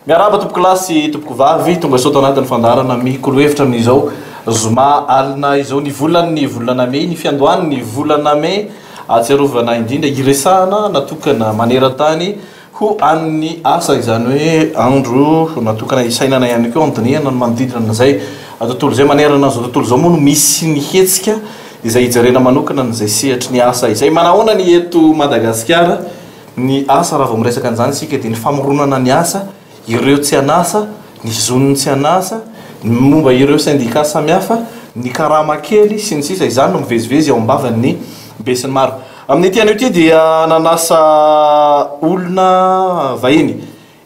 Miaraba tompoko lasy tompoko vavy tonga sao tao anatin'ny fandarana mikolo-hevitra amin'izao zoma alina izao ny volana May ny fiandohan'ny volana May atsiarovana indrindra iresahana natokana maneran-tany ho an'ny asa izany hoe andro natokana isainana ihany koa andiniana no manodidina an'izay tontolo zay manerana zao tontolo zao moa no misy ny hetsika izay hijerena manokana n'izay sehatry ny asa izay manahoana ny eto Madagasikara ny asa raha vao miresaka an'izany isika dia ny famoronana ny asa ireo tsy anasa ny zonony tsy anasa ny momba ireo syndicat samihafa ny karama kely sy ny sisa izany no mivezivezy ao ambavan'ny be sy ny maro amin'ny ity an'io ity dia nanasa olona vahiny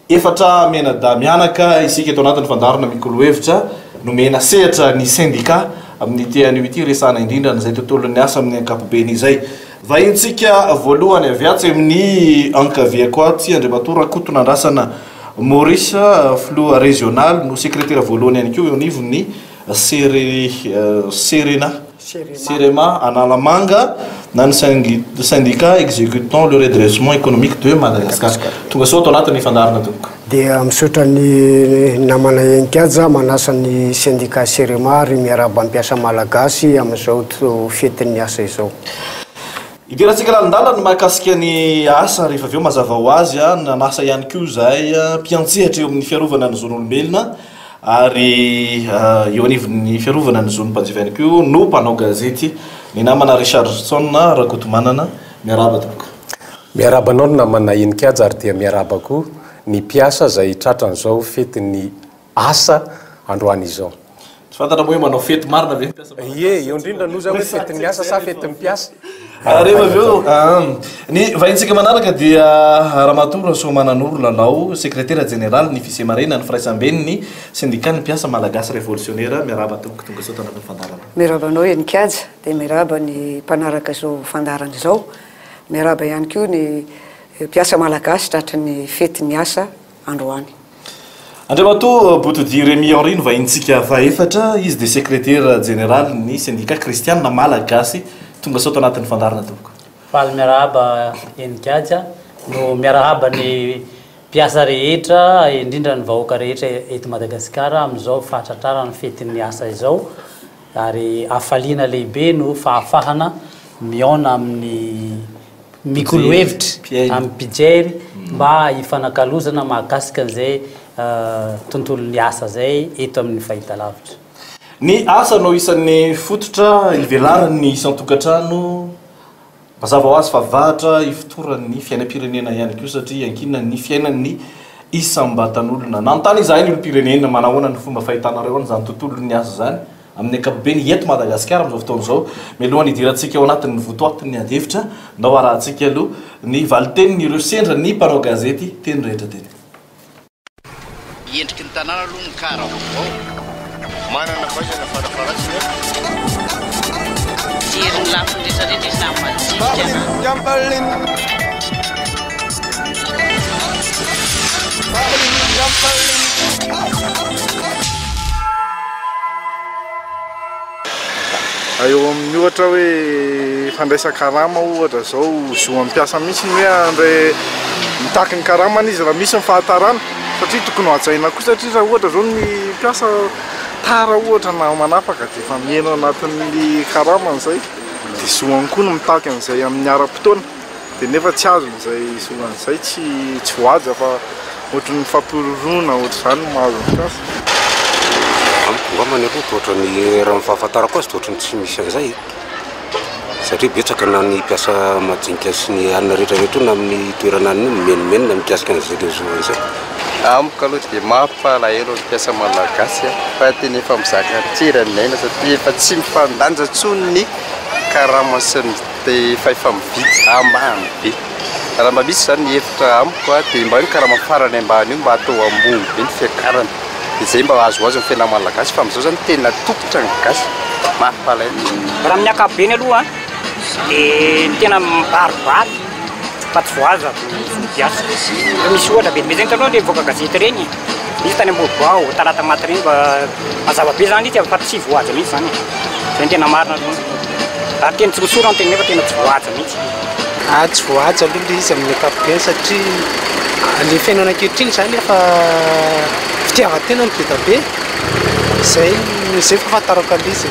efatra menada mianaka isika eto anatin'ny fandarana mikolo-hevitra nomena sehatra ny syndicat amin'ny ity an'io ity resahana indrindra n'izay tontolon'ny asa amin'ny ankapobeny izay vahintsika voalohany aviatsy amin'ny ankaviako aty Andriamatoa Rakoto Nandrasana Maurice Flou régional no secrétaire voalohany ihany koa eo anivon'ny Serema Analamanga na ny syndicat exécutant le redressement économique de Madagascar. Tonga sao tao anatin'ny fandarana tompoko. Dia misaotra ny namana Enkaja manasa ny syndicat Serema ary miaraba ampiasa malagasy amin'izao fetin'ny asa izao. Idiratsika lalandalana mahakasika ny asa rehefa aveo mazava ho azy nanasa ihany koa zahay mpiantsehatra eo amin'ny fiarovana ny zon'olombelona ary eo anivon'ny fiarovana ny zon'ny mpanjifa ihany koa no mpanao gazety ny namana Richardson Rakotomanana miaraba tompoko. Miaraba anao no namana Enkaja ary dia miaraba koa ny mpiasa izay tratran'izao fetin'ny asa androany izao. Fantatra moa hoe manao fety marina ve mpiasa? Ie, eo indrindra no hoe fetin'ny asa sa fetin'ny mpiasa. Rehefa aveo ny vahintsika manaraka dia Ramatoa Somananoro Lalao secrétaire général ny Fise Marena ny Firaisambeny ny syndicat ny mpiasa malagasy révolutionnaire miaraba tompoko tonga sao tanatin'ny fandarana. Miaraba anao Enkaja dia miaraba ny mpanaraka izao fandarana izao miaraba ihany koa ny mpiasa malagasy tratran'ny fetin'ny asa androany. Andriamatoa Botodi Rémy Henry no vahintsika faefatra izy dia secrétaire général ny syndicat kristianina malagasy tonga sao tao anatin'ny fandarana tompoko. Faly miarahaba Enkaja no miarahaba ny mpiasa rehetra indrindra ny vahoaka rehetra eto Madagasikara amin'izao fahatratrara ny fetin'ny asa izao ary afaliana lehibe no fahafahana miaona amin'ny mikolo-hevitra amin'ny pijery mba hifanakalozana mahakasika an'izay tontolon'ny asa zay eto amin'ny fahitalavitra. Ny asa no isan'ny fototra ivelarany isan-tokantrano mazava ho azy fa vahatra ifotoran'ny fiainam-pirenena ihany koa satria ankinana ny fiainan'ny isam-batan'olona nanontany izahay ny olo-pirenena manahoana ny fomba fahitanareo an'izany tontolon'ny asa zany amin'ny ankapobeny eto Madagasikara amin'izao fotoana izao mialohan'ny idirantsika ao anatin'ny votoatin'ny andefitra ndao arahantsika aloha ny valitenin'ireo sendra ny mpanao gazety teny rehetra teny. Endriky ny tanàna aloha ny kara vaovao manana vaizana farafaratsy jeriny lafiny rehetrarehetra izy eo amin'ny ohatra hoe fandraisa karama ohatra zao zo ampiasa mihitsy hoe andre mitaky ny karamana izy raha misy ny fahatarana satria tokony hajaina koa satria raha ohatra zao ny mpiasa tara ohatra na manapaka dia efa mieno anatin'ny karamana zay dia zoany koa no mitaky an'izay amin'ny ara-potoana dia nefa tsy azo n'izay zoan'izay tsy voaja fa ohatran'ny fampirorona ohatr'izany mahazo mpiasa. Amany aloha ohatrany raha mifahafantarako azy ohatrany tsy misy an'izay satria betsaka na ny mpiasa majinika sy ny alina rehetrarehetra na amin'ny toerana ny menomenona mikasika an'izay le zoan'izay. Amiko aloha dia mampalahelo ny mpiasa malagasy fa tena efa mizaka tirany aina satria efa tsy mifandanja intsony ny karama sy ny efa mividy ambany be. Raha mba misy zany ny hevitra amiko dia mba ny karama farany ambany io mba atao ambony be ny fiakarana. Izay mba azoazo ny fiainana malagasy fa amin'izao zany tena tokotra ny gasy mampalahelo. Raha amin'ny ankapobeny aloha dia tena mibaribary fa tsy voaza miasa. Misy ohatra be zany taloha le voaka gazety reny misy tany Ambohibao talata maty reny mba mazava be zany izy fa tsy voaja mihitsy zany. Zay tena marina aloha. Raha tena tsorotsoro ny tena nefa tena tsy voaja mihitsy. Tsy voaja aloha izy amin'ny ankapobeny satria le fiainana ankehitriny zany efa fitiavan-tena mipeta be zay fahafantarako an'izy.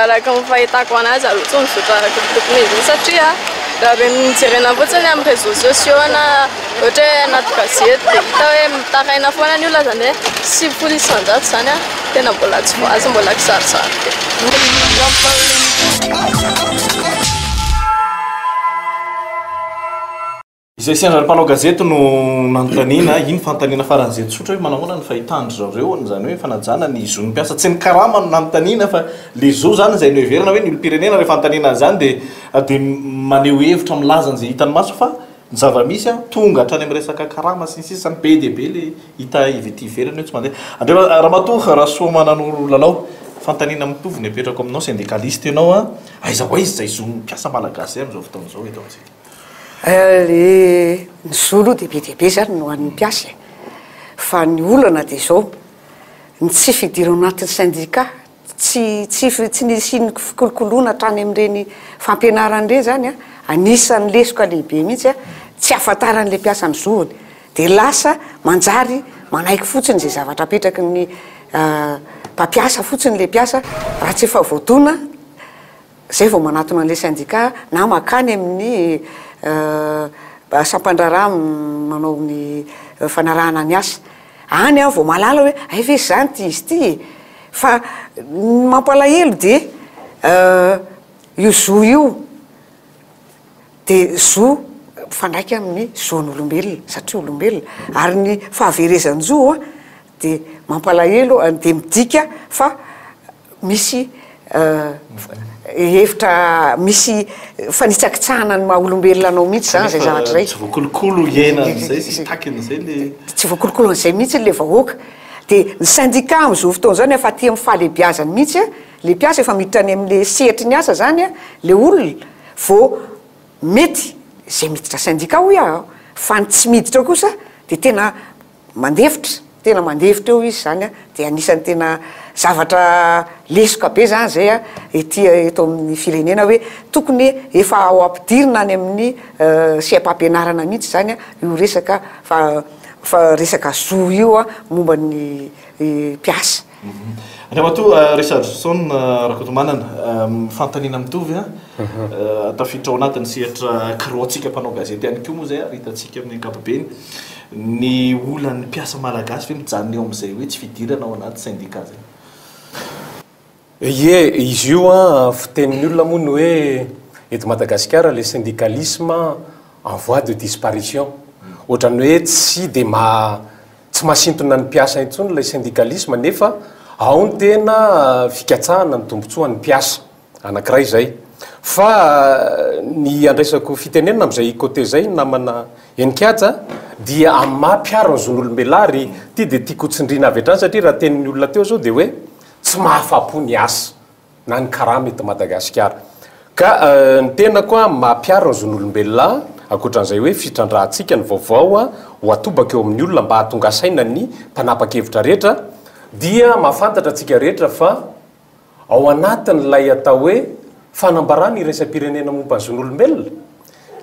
Araka ny fahitako anazy aloha tsy mizotra araka ny tokony izy satria raha mijerena fotsiny amin'ny réseaux sociaux na ohatra hoe anaty gazety dia hita hoe mitaraina foana ny olona zany hoe 6 isan-jato zany a tena mbola tsy voazy mbola kisarisary be. Izay sendra mpanao gazety no nanontaniana iny fanontaniana faran'izay tsotra hoe manahoana ny fahitandry zareo zany hoe fanajana ny zo ny mpiasa tsy ny karama no nanontaniana fa le zo zany izay no heverina hoe ny olo-pirenena rehefa anontaniana zany dia maneho hevitra milaza an'izay hitany maso fa ny zava-misy a tonga hatrany amin'ny resaka karama sy ny sisa zany be dia be le hita ivety iverina hoe tsy mandeha. Andreo Ramatoa raha soa manano lalao fanontaniana mitovy ny apetrako aminao syndicaliste ianao a aiza ho aiza izay zo ny mpiasa malagasy amin'izao fotoana izao eto amintsika. Le ny zolo dia be zany no an'ny mpiasa fa ny olana dia zao ny tsy fidira anatin'ny syndicat tsy nisy ny fikolokoloana hatrany amin'ireny fampianaran'ireny zany a anisan'ny lesoka lehibe mihitsy a tsy ahafantaran'le mpiasa ny zoony dia lasa manjary manaiky fotsiny zay zavatra apetraky ny mpampiasa fotsiny le mpiasa raha tsy efa voadona zay vao manatona an'le syndicat na makany amin'ny sampandrarà manao ny fanarahana ny asa any a vao malala hoe ay zany ty izy ty fa mampalahelo dia io zo io dia zo fandraiky amin'ny zon'olombelona satria olombelona ary ny fahaverezany zo a dia mampalahelo dia midika fa misy hevitra misy fanitsakitsahana ny maha olombelona anao mihitsy zany zay zavatra zay. Tsy voakolokolo iainan'izay sy takin'izay le tsy voakolokolo an'izay mihitsy le vahoaka dia ny syndicat amin'izao fotoana zany efa tia amin'ny fahalebiazany mihitsy a le mpiasa efa miditra any amin'le sehatry ny asa zany a le olona vao mety zay miditra syndicat hoy aho fa ny tsy miditra kosa dia tena mandefitra eo izy zany a dia anisan'ny tena zavatra lesoka be zany zay a eto amin'ny firenena hoe tokony efa ao ampidirina any amin'ny seapampianarana mihitsy zany a io resaka fa resaka zo io a momba ny mpiasa. Ramatoa Richardson Rakotomanana fanontaniana mitovy a tafiditra ao anatin'ny sehatra kiroantsika mpanao gazety ihany koa moa zay hitantsika amin'ny ankapobeny ny olan'ny mpiasa malagasy fe mijanona eo amin'izay hoe tsy fidirana ao anaty syndicat zay. Ie izy io a fitenin'ny olona moa ny hoe eto Madagasikara le syndicalisme en voie de disparition ohatrany hoe tsy dia tsy mahasintona ny mpiasa intsony le syndicalisme nefa ao ny tena fikatsahana ny tombontsoan'ny mpiasa anankiray zay fa ny andraisako fitenenana amin'izay côté zay namana Enikadja dia amin'ny mahampiaro ny zon'olombelona ary ty dia tiako tsindriana avy hatrany satria raha tenin'ny olona teo zao dia hoe tsy mahafapo ny asa na ny karama eto Madagasikara ka ny tena koa mahampiaro ny zon'olombelona akoatran'izay hoe fitrandrahantsika ny vaovao a ho atobaka eo amin'ny olona mba hahatonga saina ny mpanapa-kevitra rehetra dia mahafantatra antsika rehetra fa ao anatin'ilay atao hoe fanambarana irensam-pirenena momba ny zon'olombelona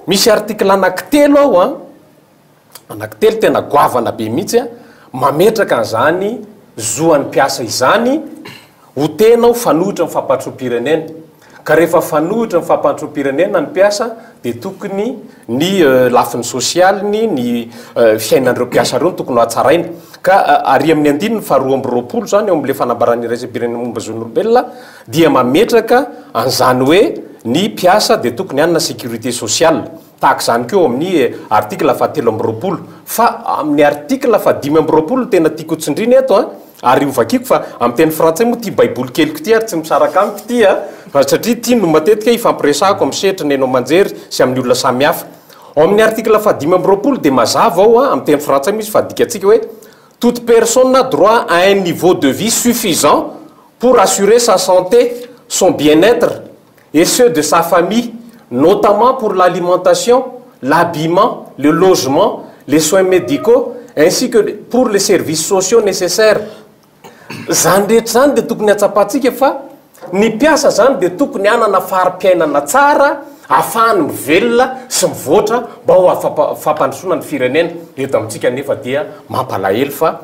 misy artikla anankitelo ao a anankitelo tena goavana be mihitsy a mametraka an'izany zoan'ny mpiasa izany ho tena ho fanohitra ny fampatrom-pirenena ka rehefa fanohitra ny fampatrom-pirenena ny mpiasa dia tokony ny lafiny sosialiny ny fiainan'ireo mpiasa reo ny tokony ho hatsaraina ka ary amin'ny andininy faharoa amby roapolo zany eo amin'le fanambarany irensam-pirenena momba zon'olombelona dia mametraka an'izany hoe ny mpiasa dia tokony hanana sécurité sociale tahaka izany keo amin'ny artikla fahatelo amby roapolo fa amin'ny artikla fahadimy amby roapolo tena tiako tsindrina eto a ary hovakiko fa amin'ny teny frantsay moa ty baiboly keliko ty ary tsy misaraka amiko ty a satria ty no matetika ifampiresahako amin'ny sehatry ny hainao manjery sy amin'ny olona samihafa ao amin'ny artikla fahadimy amby roapolo dia mazava ao a amin'ny teny frantsay misy fahadikatsika hoe toute personne a droit à un niveau de vie suffisant pour assurer sa santé, son bien-être et ceux de sa famille, notamment pour l'alimentation, l'habillement, le logement, les soins médicaux, ainsi que pour les services sociaux nécessaires. Zany rehetra zany dia tokony hatsapatsika fa ny mpiasa zany dia tokony hanana fari-piainana tsara ahafahany mivelona sy mivoatra mba ho fampandrosoana ny firenena eto amintsika nefa dia mampalahelo fa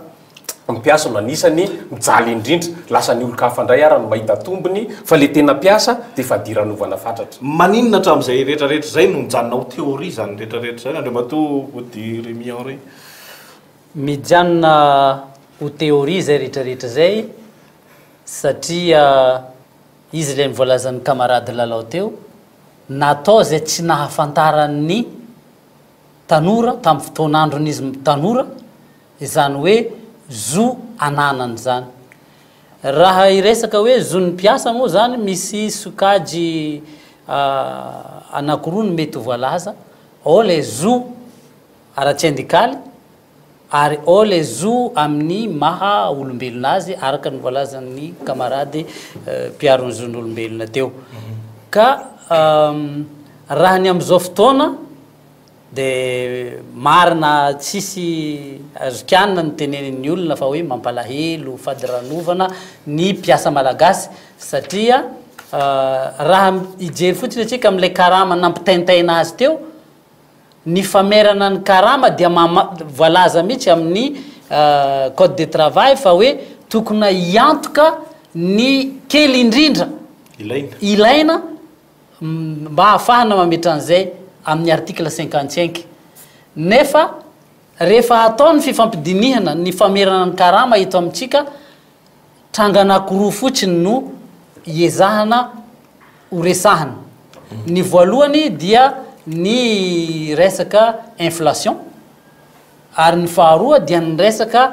mpiasa no anisany mijaly indrindra lasa ny olo-kafandray arany mahita tombony fa le tena piasa dia fa diranovana fatratra maninona hatramin'izay rehetrarehetra zay no mijanona ho teoria zany rehetrarehetra zay andriamato ody Rémian reny mijanona ho teoria zay rehetrarehetra zay satria izy le mivoalazan'ny camarade lalao teo natao zay tsy nahafantaran'ny tanora tamin'ny fotoan'andron'izy tanora izany hoe zo ananany zany raha iresaka hoe zon'ny mpiasa moa zany misy sokajy anakiroa ny mety ho voalaza ao le zo ara-tsindikaly ary ao le zo amin'ny maha olombelona azy araka ny voalazan'ny camarade mpiaro ny zon'olombelona teo ka raha ny am'izao fotoana de marina tsisy azokianina ny tenenin'ny olona fa hoe mampalahelo fady ranovana ny mpiasa malagasy satria raha ijery fotsiny atsika am'ilay karama nampitaintaina azy teo ny famerana ny karama dia voalaza mihitsy amin'ny code de travail fa hoe tokona iantoka ny kely indrindra ilaina mba hahafahana mametra an'izay amin'ny article 55 nefa rehefa ataony fifampidinihana ny famerana ny karama eto amintsika tranganakoroa fotsiny no iezahana horesahana ny voalohany dia ny resaka inflation ary ny faharoa dia ny resaka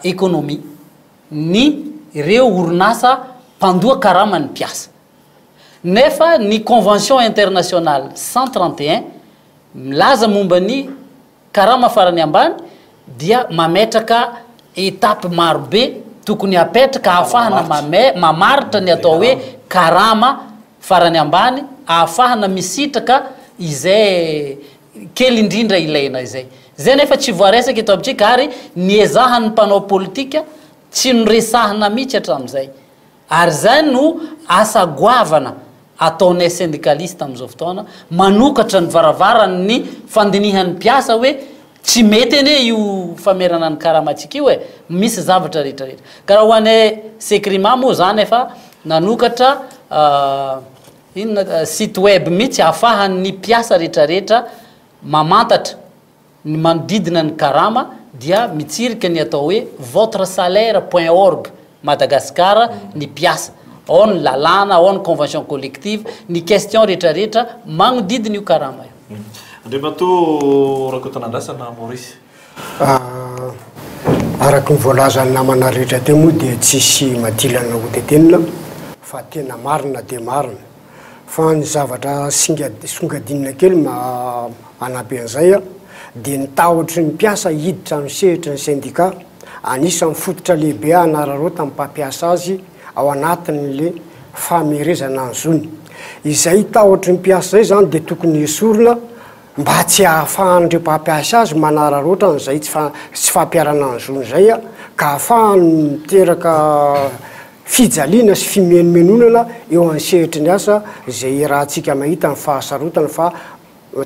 économie ny ireo orinasa mpandoa karama ny mpiasa nefa ny convention internationale 131 milaza momba ny karama farany ambany dia mametraka étape marobe tokony apetraka ahafahana mamaritra ny atao hoe karama farany ambany ahafahana misitraka izay kely indrindra ilaina izay zay nefa tsy voaresaka eto amintsika ary niezahan'ny mpanao politika tsy noresahana mihitsy hatramin'izay ary zay no asa goavana ataonay syndicaliste am'izao fotoana manokatra ny varavarany ny fandinihan'ny mpiasa hoe tsy mety ene io famerana ny karamatsika io misy zavatra rehetrarehetra ka raha ho anay secrima moa zany efa nanokatra inona site web mihitsy ahafahan'ny mpiasa rehetrarehetra mamantatra ny manodidina ny karama dia mitsirika ny atao hoe votre salaire.org Madagascar ny mpiasa ao ny lalàna ao ny convention collective ny question rehetrarehetra magnodidina io karama io andriamato rakotanandrasana Maurice araka ny voalazany namana rehetra teo moa dia tsisy madilana ho tetenina fa tena marina dia marina fa ny zavatra songadinina kely anampy an'izay dia ny tahotra ny mpiasa hiditra ny sehitra ny syndicat anisan'ny fototra lehibe anararota amin'ny mpampiasa azy ao anatin'le famerezana ny zony izay tahotra ny mpiasa zay zany dia tokony esorona mba tsy ahafahan'ireo mpampiasa azy manararoatra n'izay tsy fampiarana ny zony zay ka ahafahany miteraka fijaliana sy fimenomenonana eo amin'ny sehitry ny asa zay raha tsika mahita ny fahasarotana fa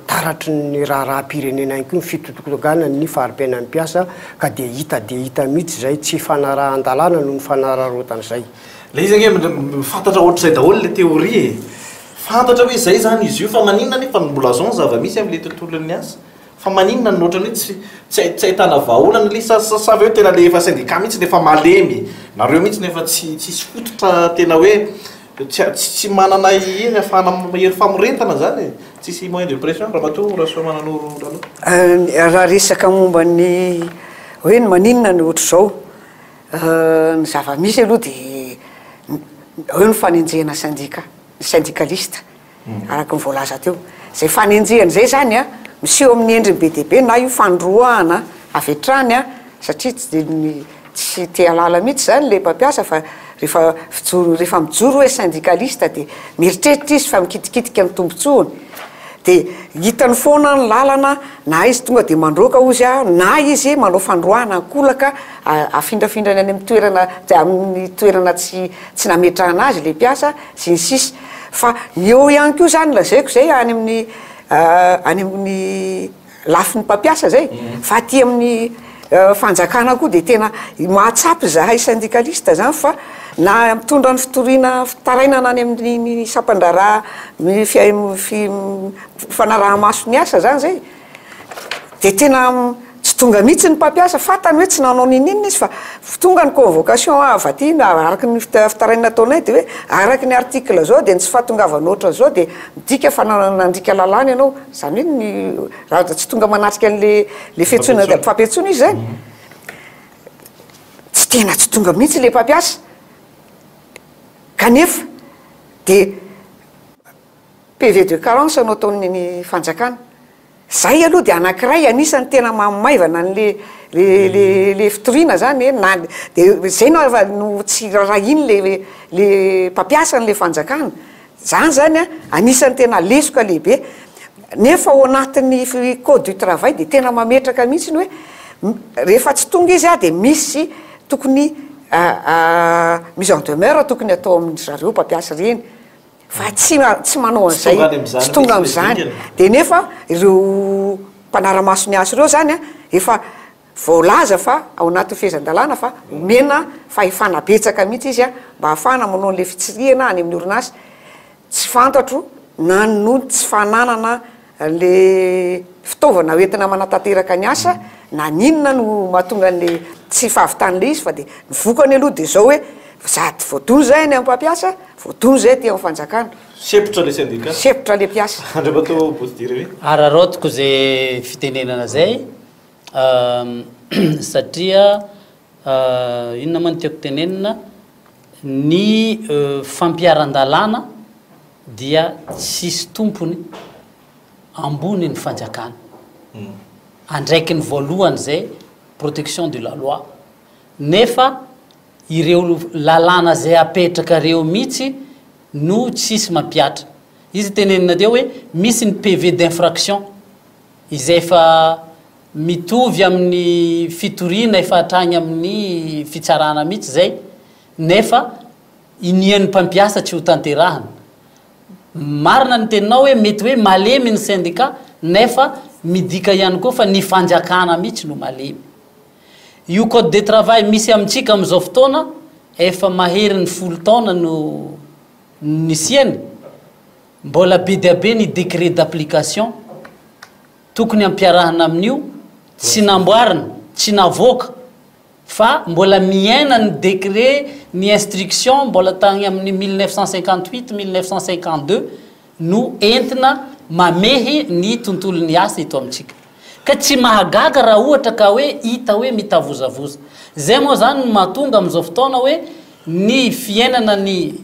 taratry ny raha-pirenena any koa ny fitotokotokana ny farim-piaina ny mpiasa ka dia hita mihitsy zay tsy fanarahan-dalàna noho ny fanararotan'izay le izy ane fantatra ohatr'izay daholo le théorie fantatra hoe zay zany izy io fa maninona nefa mbola azao zava-misy am'le tontolon'ny asa fa maninona ny ohatrany hoe tsy ahitana vahaolana le savy hoe tena le efa syndicat mihitsy nefa malemy nareo mihitsy nefa tsy fototra tena hoe tsy manana iny ahafahana mahery famorentana zany tsisy moyen de pression raha mato raha soa mananoro raha resaka momba ny hoe ny maninona ny ohatra zao ny zava-misy aloha dia hoe ny fanenjehana syndicaliste araka ny voalaza teo zay fanenjehana zay zany miseho amin'ny endriny be dehibe na io fandroahana avy hatrany satria tsy te halala mihitsy zany le mpampiasa fa rehefa mijoro hoe syndicaliste dia mieritreritra izy fa mikitikitika ny tombotsoany dia hitany foana ny lalana na izy tonga dia mandroaka ozy na izy manao fandroahana akolaka afindrafindrany any amin'ny toerana tsy nametrahana azy le mpiasa sy ny sisy fa ny eo ihany koa zany lazaiko zay any amin'ny lafin'ny mpampiasa zay fa aty amin'ny fanjakana koa de tena mahatsapy zahay syndicaliste zany fa na mitondra ny fitoriana fitarainana any amin'ny sampandara fanaraha-maso ny asa zany zay de tena tsy tonga mihitsy ny mpampiasa fatany hoe tsy nanao ninina izy fa tonga ny convocation avaty araky ny fitaraina ataonay de hoe araky ny article zao de tsy fahatongavan'oatra zao de midika fa nandrika lalàna ianao zany hoe ny raha tsy tonga manatrika an'le fiantsoana fampiantsoana izy zany tsy tena tsy tonga mihitsy le mpampiasa kanefa de PV de carence no ataon'ny fanjakana zay aloha de anankiray anisany tena mamaivana an'le fitoriana zany de zay no tsy raha iny le mpampiasa n'le fanjakana zany zany a anisany tena lesoka lehibe nefa ao anatin'ny code du travail de tena mametraka mihitsy ny hoe rehefa tsy tonga izy a de misy tokony mise en demeure tokony atao amin'ny zareo mpampiasa reny fa tsy manao an'izay tsy tonga am'izany de nefa ireo mpanara-maso ny aso ireo zany a efa voalaza fa ao anaty fehezan-dalàna fa omena fahefana betsaka mihitsy izy a mba hahafana manao an'le fitsiriana any amin'ny orinasy tsy fantatro na no tsy fananana le fitaovana hoentina manatanteraka ny asa na ninona no mahatonga an'le tsy fahavitan'le izy fa de nivokany aloha de zao hoe sady voadony zay ny ampampiasa voadony zay ty amin'ny fanjakana sepotra le syndicat sepotra le mpiasa andriamatao posidire ararotiko zay fitenenana zay satria inona moa ny tiako tenenina ny fampiaran-dalàna dia tsisy tompony ambony ny fanjakana andraiky ny voalohany zay protection de la loi nefa ireo lalàna zay apetraka reo mihitsy no tsisy mampiatra izy tenenina teo hoe misy ny PV d'infraction izay efa mitovy amin'ny fitoriana efa hatrany amin'ny fitsarana mihitsy zay nefa inian'ny mpampiasa tsy ho tanterahana marina ny teninao hoe mety hoe malemy ny syndicat nefa midika ihany koa fa ny fanjakana mihitsy no malemy io code de travail misy amintsika amin'izao fotoana efa mahery ny 10 taona no nisiany mbola be dia be ny décret d'application tokony ampiarahana amin'io tsy namboarina tsy navoaka fa mbola miaina ny décret ny instruction mbola tagny amin'ny 1958 1952 no entina mamehy ny tontolon'ny asa ito amintsika ka tsy mahagaga raha ohatra ka hoe hita hoe mitavozavoza zay moa zany no mahatonga amin'izao fotoana hoe ny fiainana ny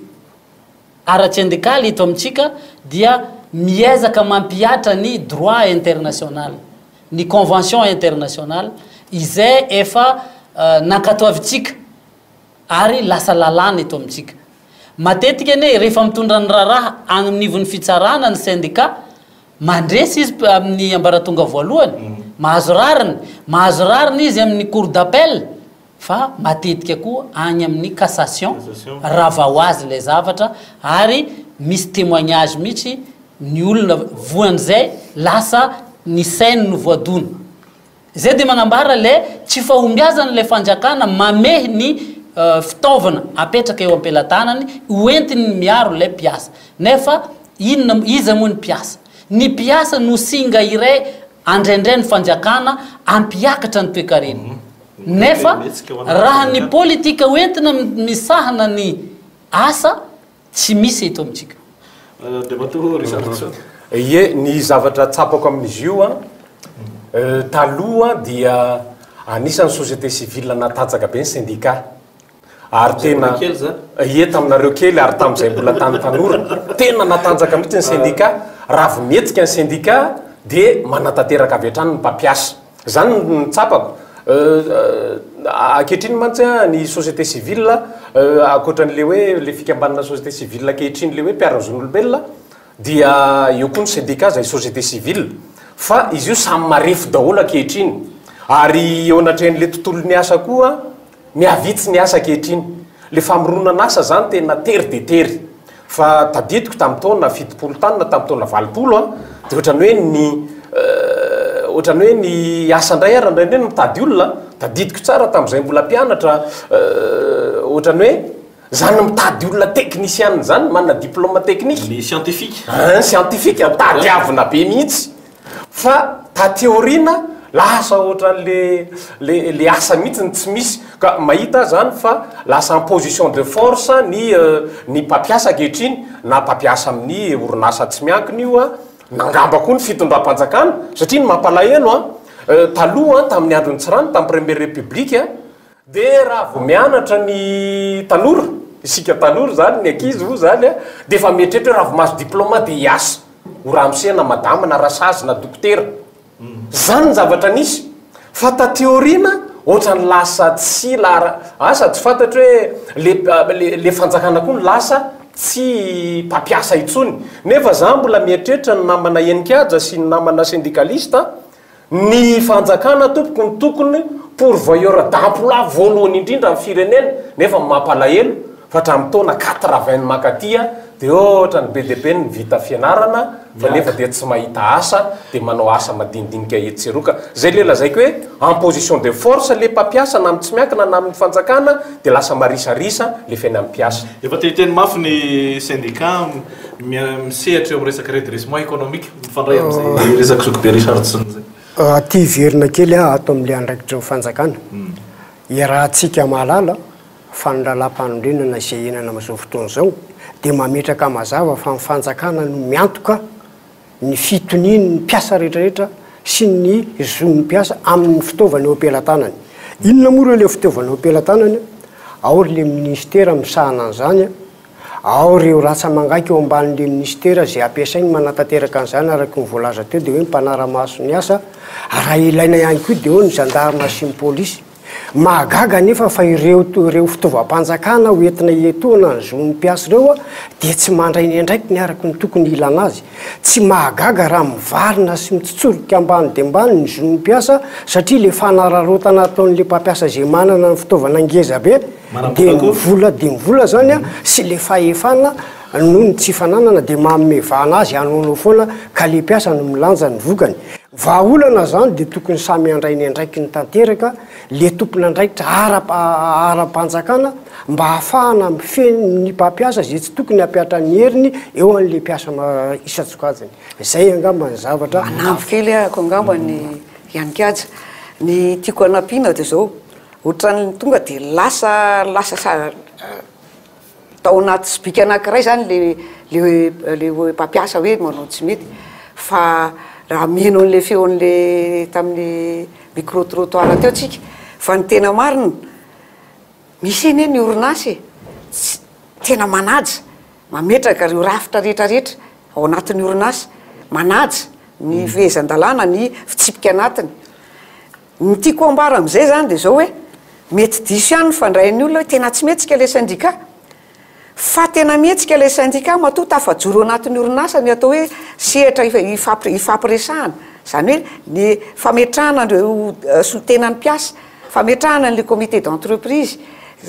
ara-tsindikaly ito amintsika dia miezaka mampiatra ny droit international ny convention internationale izay efa nankatoavitsika ary lasa lalàna ito amintsika matetika ane rehefa mitondra ny raharaha amin'nivon'ny fitsarana ny syndicat mandresy izy amin'ny ambaratonga voalohany mahazo rariny izy amin'ny cour d'appel fa matetika koa agny amin'ny cassation raha vao azy le zavatra ary misy témoignage mihitsy ny olona voan'izay lasa ny sainy no voadona zay de manambara le tsy fahombiazany le fanjakana mamehy ny fitaovana apetraka eo am-pelatanany hoentiny miaro le mpiasa nefa inona iza moa ny mpiasa ny mpiasa no singa iray andraindray ny fanjakana ampiakatra ny toekarena nefa raha ny politika hoentina misahana ny asa tsy misy eto amintsika ie ny zavatra tsapako amin'izy io a taloha dia anisan'ny société civile natanjaka be ny syndicat ary tena ie taminareo kely ary tamin'izay mbola tany tanora tena natanjaka mihitsy ny syndicat raha vo mihetsika ny syndicat de manatanteraka avy hatrany ny mpampiasa zany ny tsapako ankehitriny mantsy ny société civile akoatran'le hoe le fikambanana société civile ankehitriny le hoe mpiara-zon'olombelona dia eo koa ny syndicat zay société civile fa izy io samy marefo daholo ankehitriny ary eo anatrehan'le tontolon'ny asa koa miavitsy ny asa ankehitriny le famoronana asa zany tena tery de tery fa tadidiko tamin'ny taona fitopolo tanina tamin'ny taona valopolo a de ohatrany hoe ny asa ndray ara ndraindray mitady olona tadidiko tsara tamin'izay mbola mpianatra ohatrany hoe zany mitady olona technicien zany manana diplôme technique les scientifique scientifique tadiavina be mihitsy fa ta théorina lasa ohatran'le asa mihitsy tsy misy ka mahita zany fa lasa en position de force ny mpampiasa ankehitriny na mpampiasa amin'ny orinasa tsy miankiny io a nangamba koa ny fitondram-panjakana satria ny mampalahelo a taloha tamin'ny androny tsirano tamin'ny première république a de raha vo mianatra ny tanora isika tanora zany ny ankizy io zany a de efa mietrehitra hoe raha vo mahazo diplôma de hiasa oramsena madama na rasazy na dokotera zany ny zavatra nisy fa ta théorina ohatrany lasa tsy asa tsy fantatry hoe le fanjakana koa ny lasa tsy mpampiasa itsony nefa za mbola mietrehitra ny namana enikaja sy ny namana syndicalista ny fanjakana tompoko ny tokony pourvoyeur d'emploi voalohany indrindra amin'ny firenena nefa mampalahelo fa hatramin'ny taona 80 makatia de ohatra ny BDP ny vita fianarana fa nefa de tsy mahita asa de manao asa madinidinika etseroka zay le lazaiko hoe en position de force le mpampiasa na amin'ny tsy miankina na amin'ny fanjakana de lasa marisarisa le fiainy amin'ny mpiasa efa teteny mafy ny syndicat misehatra eo amin'ny resaka redressement économique mifandray amin'izay resaka sokobe Richardson zay ty verina kely ato amin'le andraikitry ny fanjakana iarahantsika mahalala fandralam-panondrinana izay enana am'izao fotoana zao de mametraka mazava fa ny fanjakana no miantoka ny fitoniany ny mpiasa rehetrarehetra sy ny zon'ny mpiasa amin'ny fitaovana eo ampelantanany inona moa reo le fitaovana eo ampelantanany ao le ministera misahana an'izany ao reo ratsa mangaiky eo ambanin'le ministera zay ampiasainy manatanteraka an'izany araky ny voalaza teo de hoe mpanaramaso ny asa raha ilaina ihany koa de eo ny gendarme sy ny polisy mahagaga nefa fa ireo fitaovam-panjakana hoentina etoana ny zon'ny mpiasa reo a de tsy mandray ny andraiky ny araky ny tokony ilana azy tsy mahagaga raha mivarina sy mitsitsoroka ambany de ambany ny zon'ny mpiasa satria le fanararotana ataon'le mpampiasa zay manana ny fitaovana ngeza be de mivola zany a sy le fahefana noho ny tsy fananana de mamevana azy anoanao foana ka le mpiasa no milanja ny vokany vahaolana zany de tokony samy andray ny andraiky ny tanteraka le tompony andraikitra ara-panjakana mba hahafahana mifeny ny mpampiasa zay tsy tokony hampiatra ny heriny eo an'le mpiasa isatsokajany zay angamba ny zavatra anampy kely ako angamba ny ianikaja ny tiako anampiana de zao ohatran'ny tonga de lasa tao anaty sibika anankiray zany le mpampiasa hoe manao tsy mety fa raha mihaino an'le feon'le tamin'ny micro trottoir teo tsika fa ny tena marina misy eny ny orinasy tena manaja mametraka reo rafitra rehetrarehetra ao anatin'ny orinasy manaja ny fehezan-dalàna ny fitsipika anatiny ny tiako ambara am'izay zany de zao hoe mety diso ihany fandrain'ny olona hoe tena tsy metsika le syndicat fa tena mihetsika le syndicat matoa tafajoro anatin'ny orinasa ny atao hoe sehatra ifampiresahana zany hoe ny fametrahana andreo solitenany mpiasa fametrahana n'le comité d'entreprise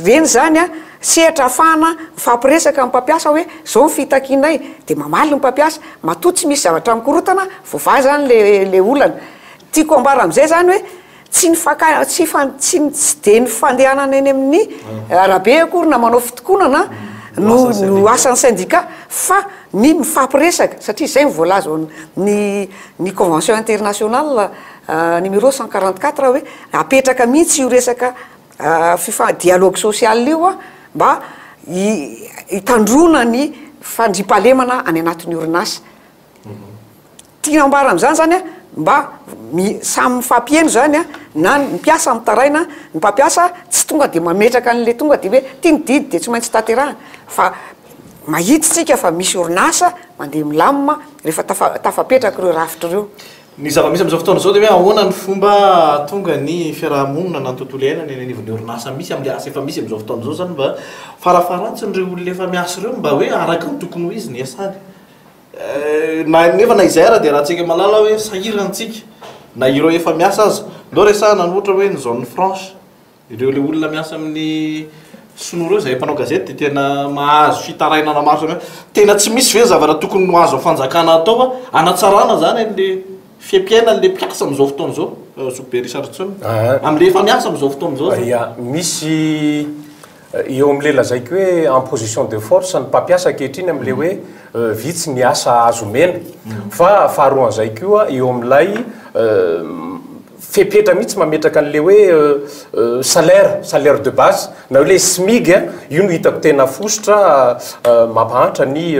reny zany a sehatra afahana mifampiresaka amin'ny mpampiasa hoe zao ny fitakinay de mamaly ny mpampiasa matoa tsy misy zavatra mikorotana vova zany le olana tiako ambara am'izay zany hoe tsy de ny fandehanana eny amin'ny arabe akory na manao fitokonana no asan'ny syndicat fa ny mifampiresaka satria zay ny voalaza ny convention internationale numéro 144 hoe apetraka mihitsy io resaka dialogue social io a mba hitandrona ny fandripahalemana any anatin'ny orinasa tiana ambara am'izany zany a mba samy mifampieno zany a na ny mpiasa mitaraina ny mpampiasa tsy tonga de mametraka an'le tonga de hoe tianididy de tsy maintsy taterahana fa mahititsika fa misy orinasa mandeha milamima rehefa tafapetraka reo rafitra reo ny zava-misy am'izao fotoana zao de hoe ahoana ny fomba tonga ny fiarahamonina na ny tontolo iainana eny anivon'ny orinasa misy am'le asa efa misy am'izao fotoana zao zany mba farafarantsiny reo olona efa miasa reo mba hoe araky ny tokony ho izy ny asany nefa na izay ara de raha tsika malala hoe sahirantsika na ireo efa miasa azy ndao resahana ny ohatra hoe ny zone franche ireo le olona miasa amin'ny sonoro zay mpanao gazety dia tena mahazo fitarainana maro zany tena tsy misy ve zavatra tokony no azo fanjakana atao anatsarana zany le fiampiaina le mpiasa am'izao fotoana zao Sobe Richardson am'le efa miasa am'izao fotoana zao ia misy eo am'le lazaiko hoe en position de force ny mpampiasa ankehitriny am'le hoe vitsy ny asa azo mena fa faharoan'izay koa eo am'lay fepetra mihitsy mametraka an'le hoe salaire de base na hoe le SMIC io no hitako tena fosotra mampahantra ny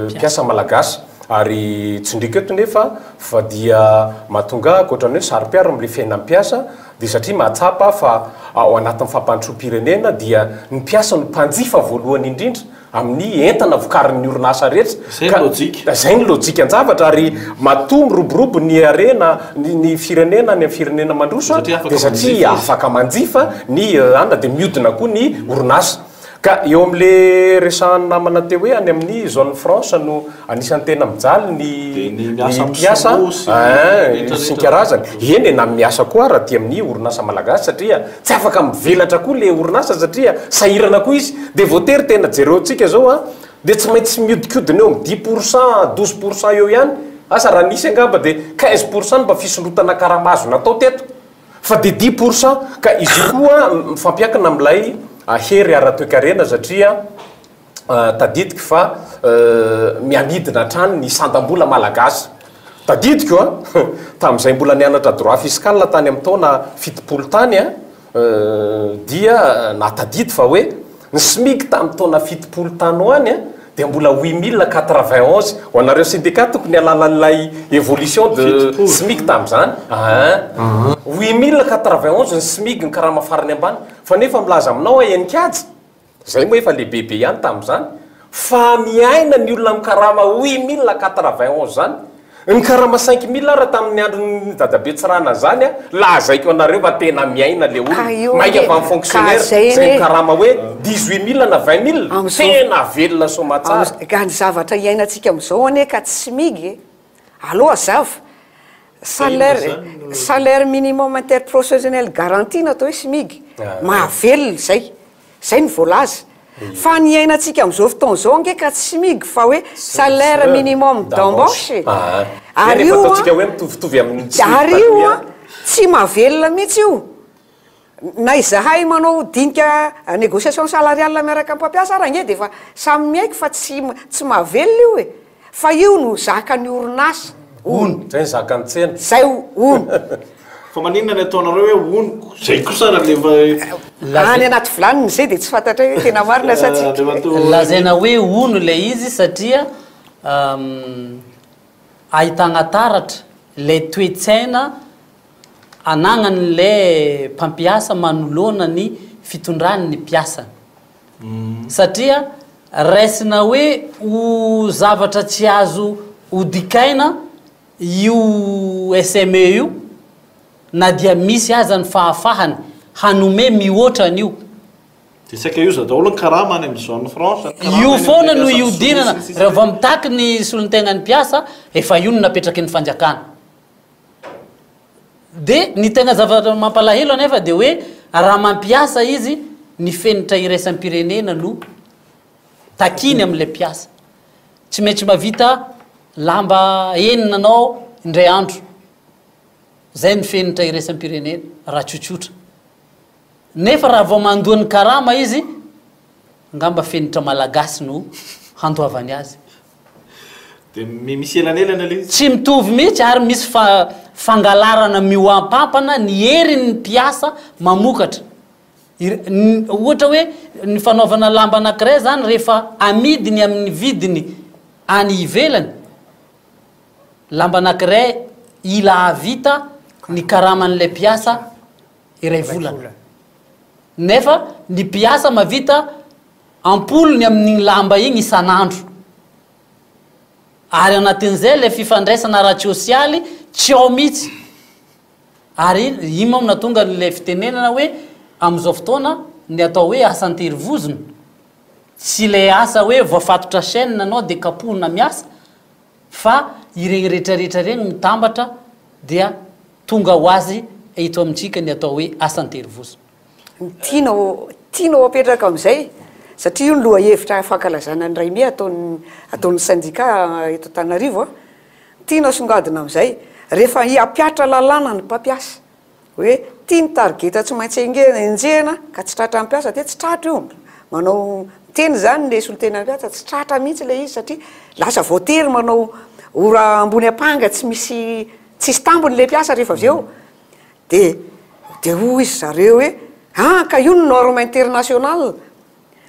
mpiasa malagasy ary tsindrika eto nefa fa dia mahatonga akoatrany hoe sary-piaro am'le fiainam-piasa dia satria mahatsapa fa ao anatin'ny fampandroam-pirenena dia ny mpiasa no mpanjifa voalohany indrindra amin'ny entana vokarin'ny orinasa rehetra zay ny lojika an-javatra ary matombo roborobo ny arena ny firenena ny firenena mandroso dia satria afaka manjifa ny ana dia miodina koa ny orinasa ka eo am'le resahany namana teo hoe any amin'ny zone France no anisan'ny tena mijaly ny mpiasa sy karazany eny na miasa koa raha ty amin'ny orinasa malagasy satria tsy afaka mivelatra koa le orinasa satria sahirana koa izy dia voatery tena jereontsika zao dia tsy maintsy miodikodina eo amin'ny 10% 12% eo ihany asa raha nisy angamba dia 15% mba fisondrotana karamazo natao teto fa dia 10% ka izy koa mifampiakina amin'ilay hery ara-toekarena satria tadidiko fa miamidina trany ny sandam-bola malagasy tadidiko tamin'izay mbola nianatra droit fiscal tany amin'ny taona 70 tany dia natadidy fa hoe ny SMIC tamin'ny taona 70 tany ho any dia mbola 8091 ho anareo syndicat tokony alalan'ilay évolution de SMIC tamin'izany 8091 ny SMIC ny karama farany ambany fa nefa milaza aminao enikajy zay moa efa lehibehibe ihany tamin'izany fa miaina ny olona mikarama 8091 zany ny karama 5000 raha tamin'ny androny dadabe tsirana zany lazaiko anareo fa tena miaina le olona maika fa fonctionnaire zay karama hoe 18000 na 20000 tena velona somatsara ka ny zavatra iainantsika am'izao ane ka tsy migy aloha zava salaire minimum interprofessionnel garantie natao hoe SMIC mahavelona zay ny voalaza fa ny iainantsika am'izao fotoana zao ange ka tsy SMIC fa hoe salaire minimum d'embauche ary io tsy mahavelona mihitsy io na izahay manao dinika négociation salariale miaraka mpampiasa raha nge dia fa samy miaiky fa tsy mahavelona io fa io no zakany orinasa zay zakany tsena zay fa maninona ny ataonareo hoe onoko zay kosa raha any anaty volaniny zay dia tsy fantatra hoe tena marina lazaina hoe ono le izy satria ahitana taratra le toetsaina anagnany le mpampiasa manoloana ny fitondrany ny mpiasany satria raisina hoe ho zavatra tsy azo hodikaina io SME io na dia misy aza ny fahafahany hanome mihoatra an'io tsaka io daholo ny karama any amin'ny zone France io foana no iodinana raha vao mitaky ny solontegnany mpiasa efa io no napetraky ny fanjakana dia ny tegna zavatra mampalahelo anefa dia hoe raha mampiasa izy ny fenitra iraisam-pirenena no takiny amin'ilay mpiasa tsy maintsy mavita lamba enina anao indray andro zay ny fenitra iraisam-pirenena raha tsotsotra nefa raha vao mandoany karama izy ngamba fenitra malagasy no handoavany azy dia misy elanelana le tsy mitovy mihitsy ary misy fangalarana mioampampana ny heriny mpiasa mamokatra ohatra hoe ny fanaovana lamba anankiray zany rehefa amidiny amin'ny vidiny any ivelany lamba anankiray ila avita ny karaman'ilay mpiasa iray volana nefa ny mpiasa mavita ampolony amin'igny lamba igny isan'andro ary anatin'izay le fifandraisana ara-tsosialy tsy ao mihitsy ary ino moa natonga le fitenenana hoe am'izao fotoana ny atao hoe asan-terivozona tsy le asa hoe voafatotra chaîne anao dia kapohina miasa fa iregny rehetrarehetra regny mitambatra dia tonga ho azy ito amintsika ny atao hoe asan-terivozona tianao apetraka amin'izay satria io ny loha hevitra fankalazana ny ray mi ataon'ny syndika eto Antananarivo tiana songadina amin'izay rehefa hiampiatra lalàna ny mpampiasa hoe tia ny targeta tsy maintsy enjehana ka tsy tratra mpiasa de tsy tratra io manao teny zany le solotena mpiasa tsy tratra mihitsy le izy satria lasa voatery manao ora ambony apanga tsy misy tsisy tambony le mpiasa rehefa avy eo de ho izy zareo hoe ka io ny norme international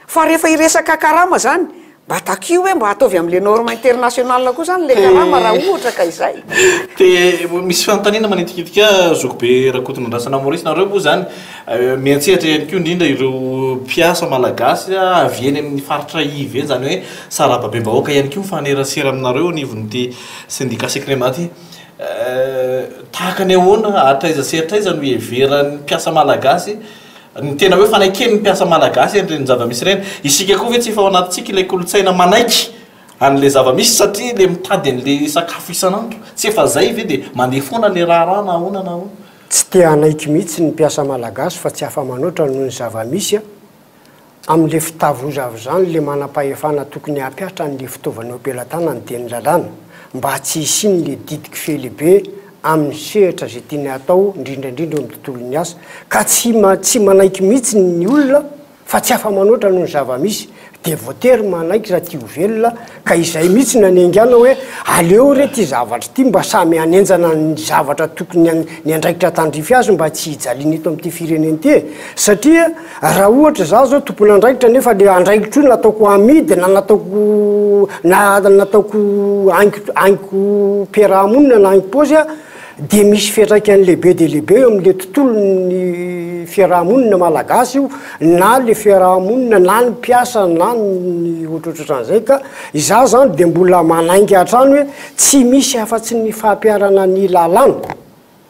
fa rehefa iresaka karama zany mba takio hoe mba ataovy amin'le norme international koa zany le karama raha ohatra ka izay de misy fanontaniana manetikitika zokobe rakotona andrasana Maurice nareo moa zany miantsehatra ihany koa indrindra ireo mpiasa malagasy avy eny amin'ny faritra ivy eny zany hoe sarababe-bahoaka ihany koa mifanerasera aminareo nivon'ity syndicat secrematy tahaka ny ahoana atraiza no heveran'ny mpiasa malagasy ny tena hoe fanaikeny ny mpiasa malagasy endreny zava-misy reny isika koa hoe tsy efa ao anatintsika ilay kolotsaina manaiky an'le zava-misy satria le mitady an'le sakafo isanandro tsy efa zay ve de mandeha foana le raha na ahoana na ahoana tsy te hanaiky mihitsy ny mpiasa malagasy fa tsy afa-manoatra noho ny zava-misy amin'le fitavozavo zany le manam-pahefana tokony hampiatra n'le fitaovana ampelatana ny teny lalàna mba tsy isiny le didiky fehlehibe amin'ny sehatra zay tiany atao indrindraindrindra amin'ny tontolon'ny asa ka tsy manaiky mihitsy ny olona fa tsy afa-manoatra noho ny zava-misy de voatery manaiky raha tia ho velona ka izay mihitsy nanengana hoe aleo re ty zavatra ty mba samy anenjana ny zavatra tokony ny andraikitra tandrify azy mba tsy hijaliana eto amin'ity fireneny ty satria raha ohatra za zao tompony andraikitra nefa le andraikitra io nataoko amidy na nataoko ainko piarahamonina na ainko pôzy de misy fiatraikany lehibe de lehibe eo amin'le tontolony fiarahamonina malagasy io na le fiarahamonina na ny mpiasa na ny ohatrohatran'izay ka iza zany de mbola manaingy hatrany hoe tsy misy afa-tsy ny fahampiarana ny lalàna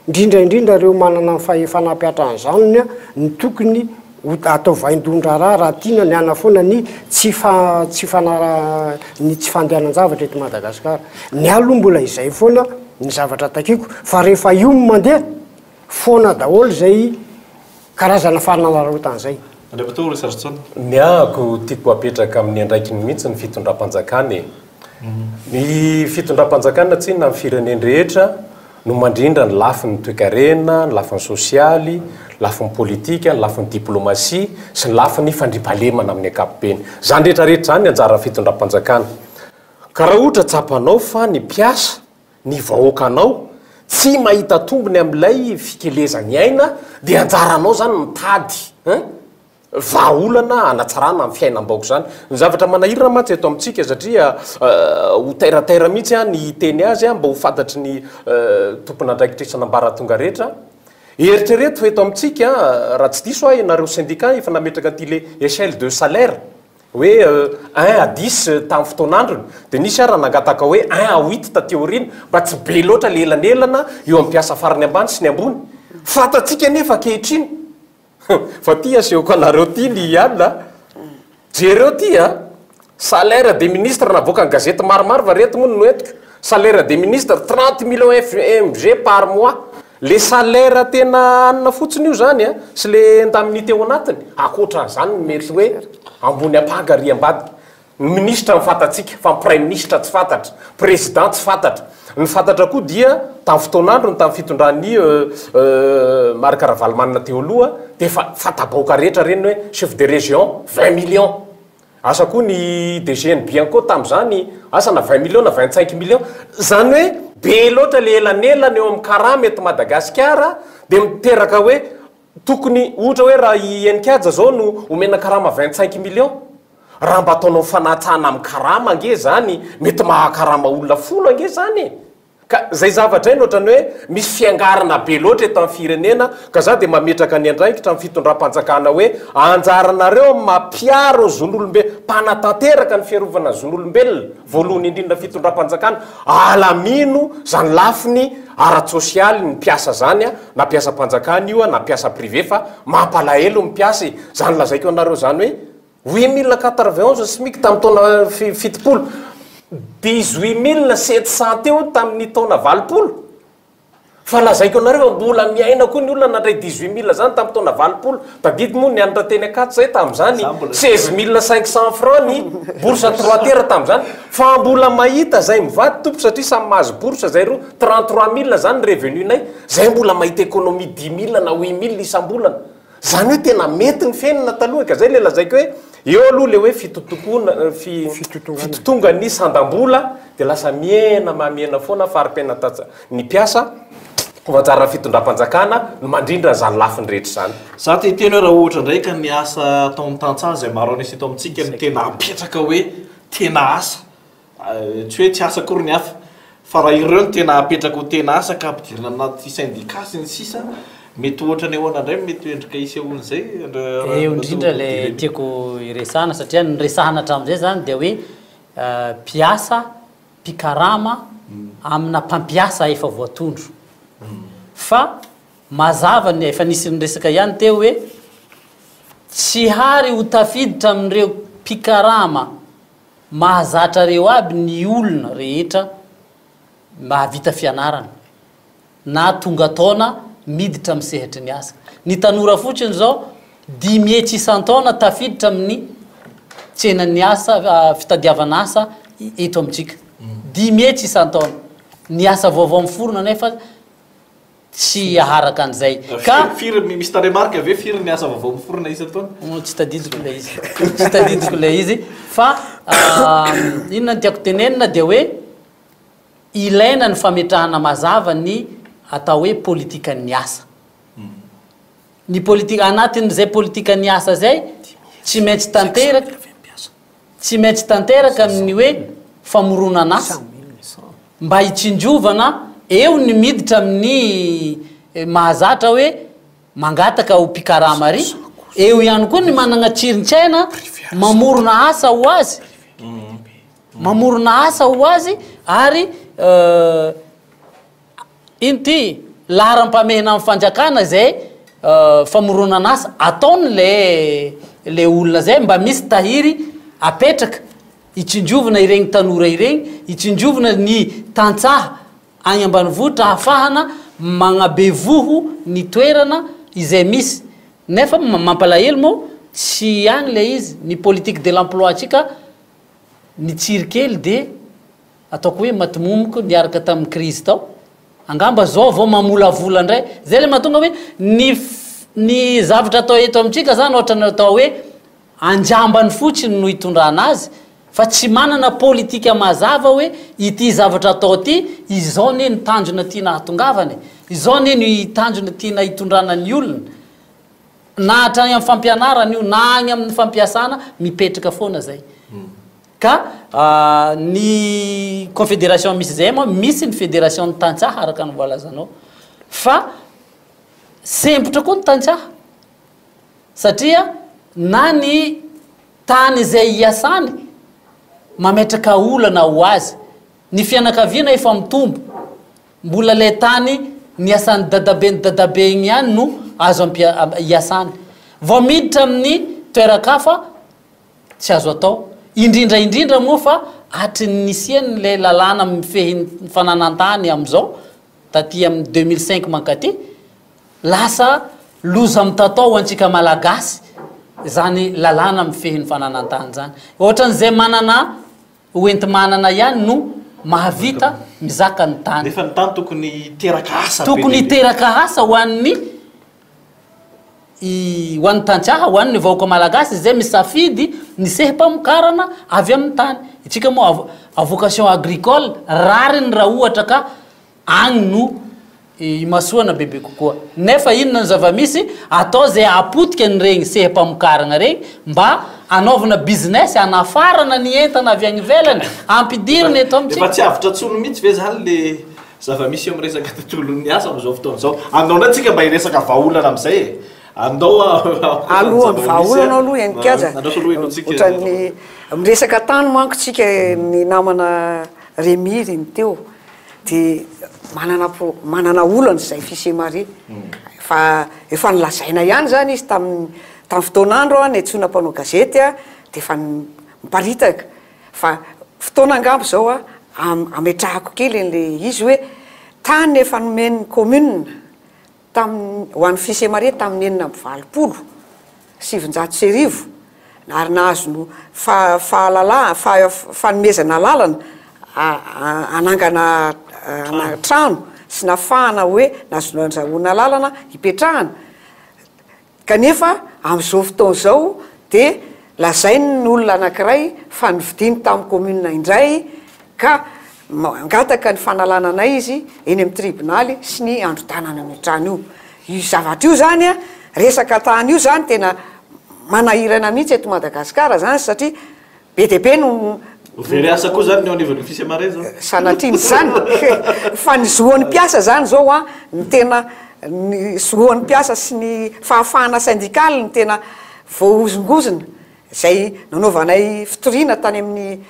indrindraindrindra reo manana ny fahefanampiatran'izany ny tokony atao vaindondra raha tiana ny anafoana ny tsy fandehanan-javatra eto Madagasikara ny aloha mbola izay foana ny zavatra takiko fa rehefa io mandeha foana daholo zay karazana fananarotan'izay ny ahako tiako apetraka amin'ny andraikiny mihitsy ny fitondram-panjakana ny fitondram-panjakana tsy na amin'ny fireneny rehetra no mandrindra ny lafin'ny toe-karena ny lafin'ny sosialy lafin'ny politika ny lafin'ny diplomasia sy ny lafin'ny fandripalemana amin'ny ankapobeny zany rehetrarehetra zany anjara fitondram-panjakana ka raha ohatra tsapanao fa ny mpiasa ny vahoakanao tsy mahita tombony amin'ilay fikelezany aina de anjaranao zany mitady vaolana anatsarana amin'ny fiainam-baoko zany ny zavatra manahirana matsy eto amintsika satria ho tairatera mihitsy ny teny azy mba ho fantatry ny tompony andraikitrisana ambaratonga rehetra eritrereto eto amintsika raha tsy diso ianareo syndicat efa nametraka ty le échelle de salaire hoe 1 à 10 tamin'ny fotoanandrony de nisy raha nangataka hoe 1 à 8 tateorina mba tsy be loatra le elanelana eo amin'ny mpiasa farany ambany sy ny ambony fatatsika nefa kehitriny fa ty asehoko anareo ty ny alina jereo ty salaire des ministres navoaka ny gazety maromaro va reto moa no entiko salaire des ministres 30 millions FMG par mois le salaire tena anina fotsiny io zany sy le ndamin'ny teo anatiny akoatran'izany mety hoe ambony apanga ry ambady ministre mifatatsika fa prime ministre tsy fantatra président tsy fantatra ny fantatra koa dia tamin'ny fotoanandro ny tamin'ny fitondran'ny Marc Ravalomanina teo aloha de fatabaoka rehetra reny hoe chef de région 20 millions asa koa ny DGN Bianco tamin'izany asana 20 millions na 25 millions zany hoe be loatra le elanelana eo amin'ny karama eto Madagasikara de miteraka hoe tokony ohatra hoe raha ienikaja zao no omena karama 25 millions raha mba ataonao fanatsahana amin'ny karama ange zany mety mahakarama olona folo ange zany ka zay zavatra iny ohatrany hoe misy fiangarana be loatra eto amin'ny firenena ka za de mametraka ny andraikitra amin'ny fitondram-panjakana hoe anjaranareo mampiaro zon'olombe mpanatanteraka ny fiarovana zon'olombelona voalohany indrindra fitondram-panjakana alamino zany lafiny ara-tsosialy ny mpiasa zany na mpiasa-panjakana io na mpiasa privé fa mampalahelo mpiasa zany lazaiko anareo zany hoe 8091 SMIC tamin'ny taona fitopolo 18700 eo tamin'ny taona valopolo fa lazaiko anareo mbola miaina koa ny olona natray 18 000 zany tamin'ny taona 20 tadidy moa ny anatra teny akaty zay tamin'izany 16 500 francs ny bourse 3 terre tamin'izany fa mbola mahita zay mivady tompo satria samy mahazo bourse zay ro 33 000 zany revenu nay zay mbola mahita économie 10 000 na 8 000 isam-bolana zany hoe tena mety ny fiainana taloha ka zay le lazaiko hoe eo aloha le hoe fitotonga ny sandam-bola de lasa miena mamiena foana farim-piaina ny piasa vatsara fitondram-panjakana no mandrindra zany lafiny rehetra zany za ty teny hoe raha ohatra ndraika ny asa atao amin'ny tantsaha zay maro anisy eto amintsika ny tena apetraka hoe tena asa tsy hoe tsy asa kory ny hafa fa raha ireo ny tena apetraka ho tena asa ka ampidirina anaty syndicat sy ny sisa mety ohatra ny ahoana indray mety endrika isy ahoan'izay eo indrindra le tiako iresahana satria ny resahana hatramin'izay zany dia hoe mpiasa mpikarama amina mpampiasa efa voatondro fa mazava ny efa nisy nyresaka ihany teo hoe tsy hary ho tafiditra amin'ireo mpikarama mahazatra reo aby ny olona rehetra mahavita fianarana na tonga taona miditra misehatra ny asa ny tanora fotsiny zao 10 isan-taona tafiditra amin'ny tsenan'ny asa fitadiavana asa eto amintsika 10 isan-taona ny asa vaovao miforona nefa tsy aharaka an'izay ka firy misy taremarka ave firy ny asa vaovao miforona isan-taona tsy tadidiko le izy tsy tadidiko le izy fa inona ny tiako tenenina dia hoe ilaina ny fametrahana mazava ny atao hoe politika ny asa ny politika anatin'izay politika ny asa zay tsy maintsy tanteraka amin'ny hoe famoronana asa mba hitsinjovana eo ny miditra amin'ny mahazatra hoe mangataka ho mpikarama ry eo ihany koa ny manana tsirin-tsaina mamorona asa ho azy mamorona asa ho azy ary inty laharam-pamehina amin'ny fanjakana zay famoronana asa ataony le olona zay mba misy tahiry apetraka hitsinjovina ireny tanora ireny hitsinjovina ny tantsaha agny ambanivohitra ahafahana magnabevoho ny toerana izay misy nefa mampalahelo moa tsy agny le izy ny politique de l'emploi atsika ny tsirikely de ataoko hoe matomomoko niaraka tamin'ny crise tao angamba zao vao mamolavola ndray zay le mahatonga hoe ny zavatra atao eto amintsika zany ohatra ny atao hoe anjambany fotsiny no hitondrana azy fa tsy manana politika mazava hoe ity zavatra atao ty izao ne ny tanjona tiana hatongavany izao ne ny tanjona tiana hitondrana ny olona na hatrany amin'ny fampianarana io na agny amin'ny fampiasana mipetraka foana zay ka ny confédération misy zay moa misy ny fédération ny tantsaha araka ny voalazanao fa sempotra koa ny tantsaha satria na ny tany zay hiasany mametraka olana ho azy ny fianakaviana efa mitombo mbola le tany ny asan'ny dadabe igny ihany no azo hiasany vao miditra amin'ny toerakafa tsy azo atao indrindra moa fa atriny nisiany le lalàna mifehy fananantany am'izao taty amin'ny 2005 mankaty lasa loza mitatao antsika malagasy zany lalàna mifehy ny fananantany zany ohatran'izay manana oenti-manana ihany no mahavita mizaka ny tany nefa ny tany tokony teraka asa ho an'ny tantsaha ho an'ny vahoaka malagasy zay misafidy ny sehi-pamokarana avy amin'ny tany itsika moa vocation agricole rariny raha ohatra ka agny no imasoana bebe kokoa nefa inona ny zava-misy atao zay apotika ny regny sehi-pamokarana regny mba anaovana business anafarana ny entana avy agny velany ampidiriny eto amintsika efa tsy avitra tsolo mihitsy ve zany le zava-misy eo amin'ny resaka tontolon'ny asa am'izao fotoana zao andao ndray tsika mba hiresaka vahaolana am'izay andao alohan'ny vahaolana aloha enikaza ohatrany miresaka tany manko tsika ny namana Remiry ny teo de manana olana zay fisemary fa efa nilazaina ihany zany izy tamin'ny fotoanandro ny antsona mpanao gazety de efa miparitaka fa fotoana angambo zao ametrahako kely le izy hoe tany efa nomen'ny commune ho an'ny Fils et Marie tamin'ny enina amby valopolo 700 ary nahazo fanomezana lalana anangana trano sy nafahana hoe nazonandrahona lalana hipetrahana kanefa amin'izao fotoana izao dia lazainy n'olona anankiray fa nividiny tamin'ny commune indray ka mangataka ny fanalanana izy eny amin'ny tribonaly sy ny androtanana amin'ny trano io zavatra io zany a resaka tany io zany tena manahirana mihitsy eto Madagasikara zany satria be dia be no very asa koa zany ny anivon'ny Fils et Marie zao sanatriny zany fa ny zoan'ny mpiasa zany zao a ny tena ny zoan'ny mpiasa sy ny fahafahana syndicale ny tena voaozongozona zay nanaovanay fitoriana tany amin'ny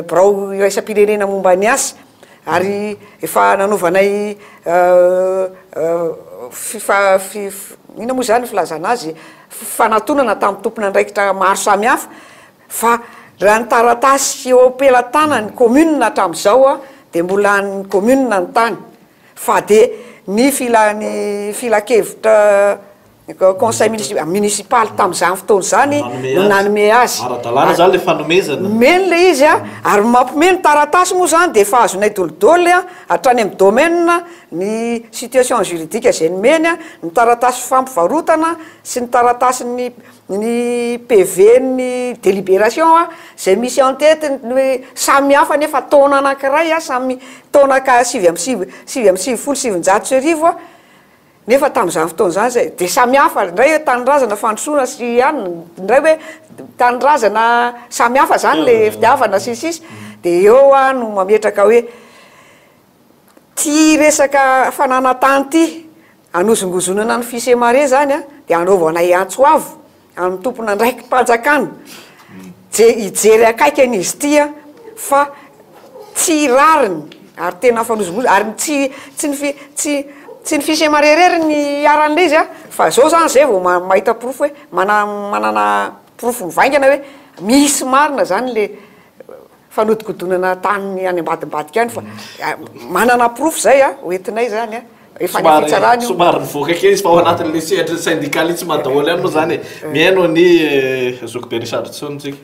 birao iraisam-pirenena momba ny asa ary efa nanaovanay ina moa zany filazana azy fanatonana tamin'ny tompona andraikitra maro samihafa fa raha ny taratasy eo ampelatana ny commune hatramin'izao a dia mbola ny commune ny tany fa dia ny filakevitra conseil municipal tamin'izany fotoana zany no nanome azy ara-dalàna zany le fanomezana meny le izy a ary mampomeny taratasy moa zany dia efa azonay dolidoly a hatrany amin'ny domaine ny situation juridique zay nomeny a ny taratasy fampivarotana sy ny taratasy ny PV ny délibération a zay misy en tête ny samy hafa nefa taona anankiray a samy taona ka 770 a nefa tamin'izany fotoana zany zay dia samy hafa indray hoe tanindrazana fandrosoana sy any indray hoe tanindrazana samy hafa zany le fitiavana sisisy dia eo a no mametraka hoe ty resaka fananatany ty anozongozonana ny Fils et Marie zany a dia anaovanay antsoavo amin'ny tompona ndraiky mpanjakana hijery akaiky an'izy ty a fa tsy rariny ary tena fanozongozona ary tsy ny Fils et Marie rery ny aran'le izy a fa zao zany zay vao mahita profo hoe manana profo mivaingana hoe misy marina zany le fanodikodonana tany any ambadimbadika any fa manana profo zay a hoentinay zany a efa ny fitsarany somary nivoaka kely izy fa ao anatin'le sehatra syndicaly tsy madaholy any moa zany miaino ny zoky be Richard Tsontsika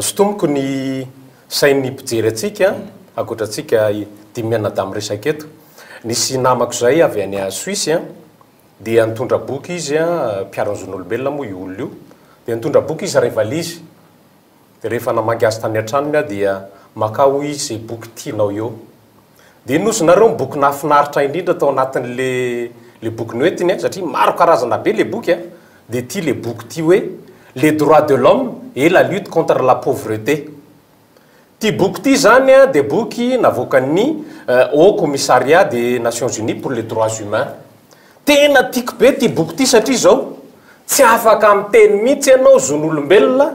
sotomoko ny sain'ny mpijery atsika akoatratsika dimiana damy resaka eto nisy namako zay avy any a Suisse dia nitondra boky izy mpiarony zon'olombelona moa io olona io dia nitondra boky izy revalizy dia rehefa namaky azy tany an-tranony dia makao izy boky tianao eo dia nosonareo boky nafinaritra indrindra tao anatin'le boky noetiny satria maro karazana be le boky dia ty le boky ty hoe les droits de l'homme et la lutte contre la pauvreté. Ty boky ty zany dia boky navoakan'ny Haut Commissariat des Nations Unies pour les droits humains. Tena tiako be ty boky ty satria zao tsy afaka miteny mihitsy ianao zon'olombelona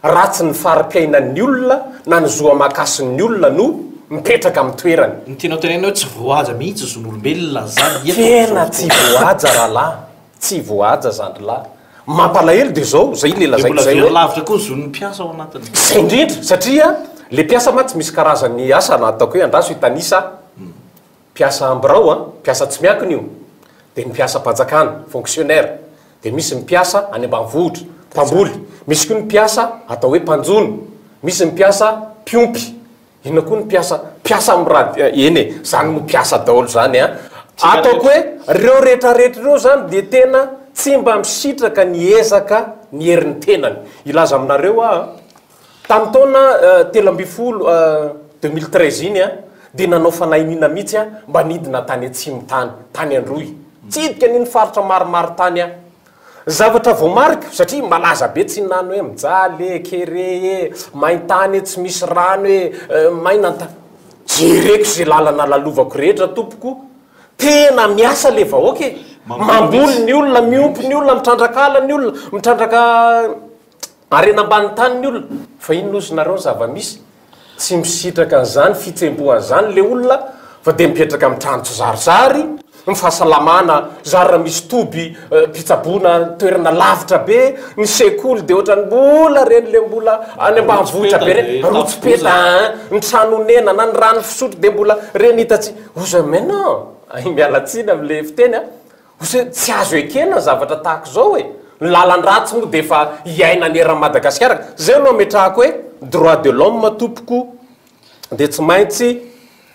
raha tsy ny fari-piainan'ny olona na ny zoa-makasin'ny olona no mipetraka amin'ny toerany. Ny tianao tenena hoe tsy voahaja mihitsy zon'olombelona zany tena tsy voahaja rahalahy tsy voahaja zany lahy mampalahelo dia zao zay le lazaiko zay hoe lavitra koa zon'ny mpiasa ao anatiny zay indrindra satria le mpiasa ma tsy misy karazany asa na ataoko hoe andraso hitanisa mpiasa ambirao mpiasa tsy miakiny io dia mpiasa mpanjakana fonctionnaire dia misy mpiasa any ambanivohitra mpamboly misy koa ny mpiasa atao hoe mpanjono misy mpiasa mpiompy ina koa ny mpiasa am'raha eny zany mo mpiasa daholo zany ataoko hoe reo rehetrarehetra reo zany dia tena tsy mba misitraka ny ezaka ny herin'ny tenany ilaza aminareo tamin'ny taona 2013 iny dia nanao fanahinina mihitsy mba nidina tany atsimo tany androy tsy hidika niny faritra maromaro tany zavatra voamarika satria malaza be tsy nano hoe mijaly kere maintany tsy misy rano hoe mainanta jereko zay lalana lalovako rehetra tompoko tena miasa le vahoaka mamboly ny olona miompy ny olona mitrandraka ny olona mitrandraka arena ambany tany ny olona fa inonozonareo zava-misy tsy misitraka an'izany fitsembohan'izany le olona fa dia mipetraka amin'ny trano tsy zarizary ny fahasalamana zary raha misy toby mpitsabona toerana lavitra be ny sekoly de ohatrany mbola reny le mbola any ambanivohitra be reny rotsopeta ny tranonena na ny rano fisotro de mbola reny hitatsy oza maintenant mialatsiny am'le fiteny a oza tsy azo ekena zavatra tahako zao e ny lalan-dratsy moa de fa iaina ny eran'ny Madagasikara zay no ametrahako hoe droit de l'homme tompoko de tsy maintsy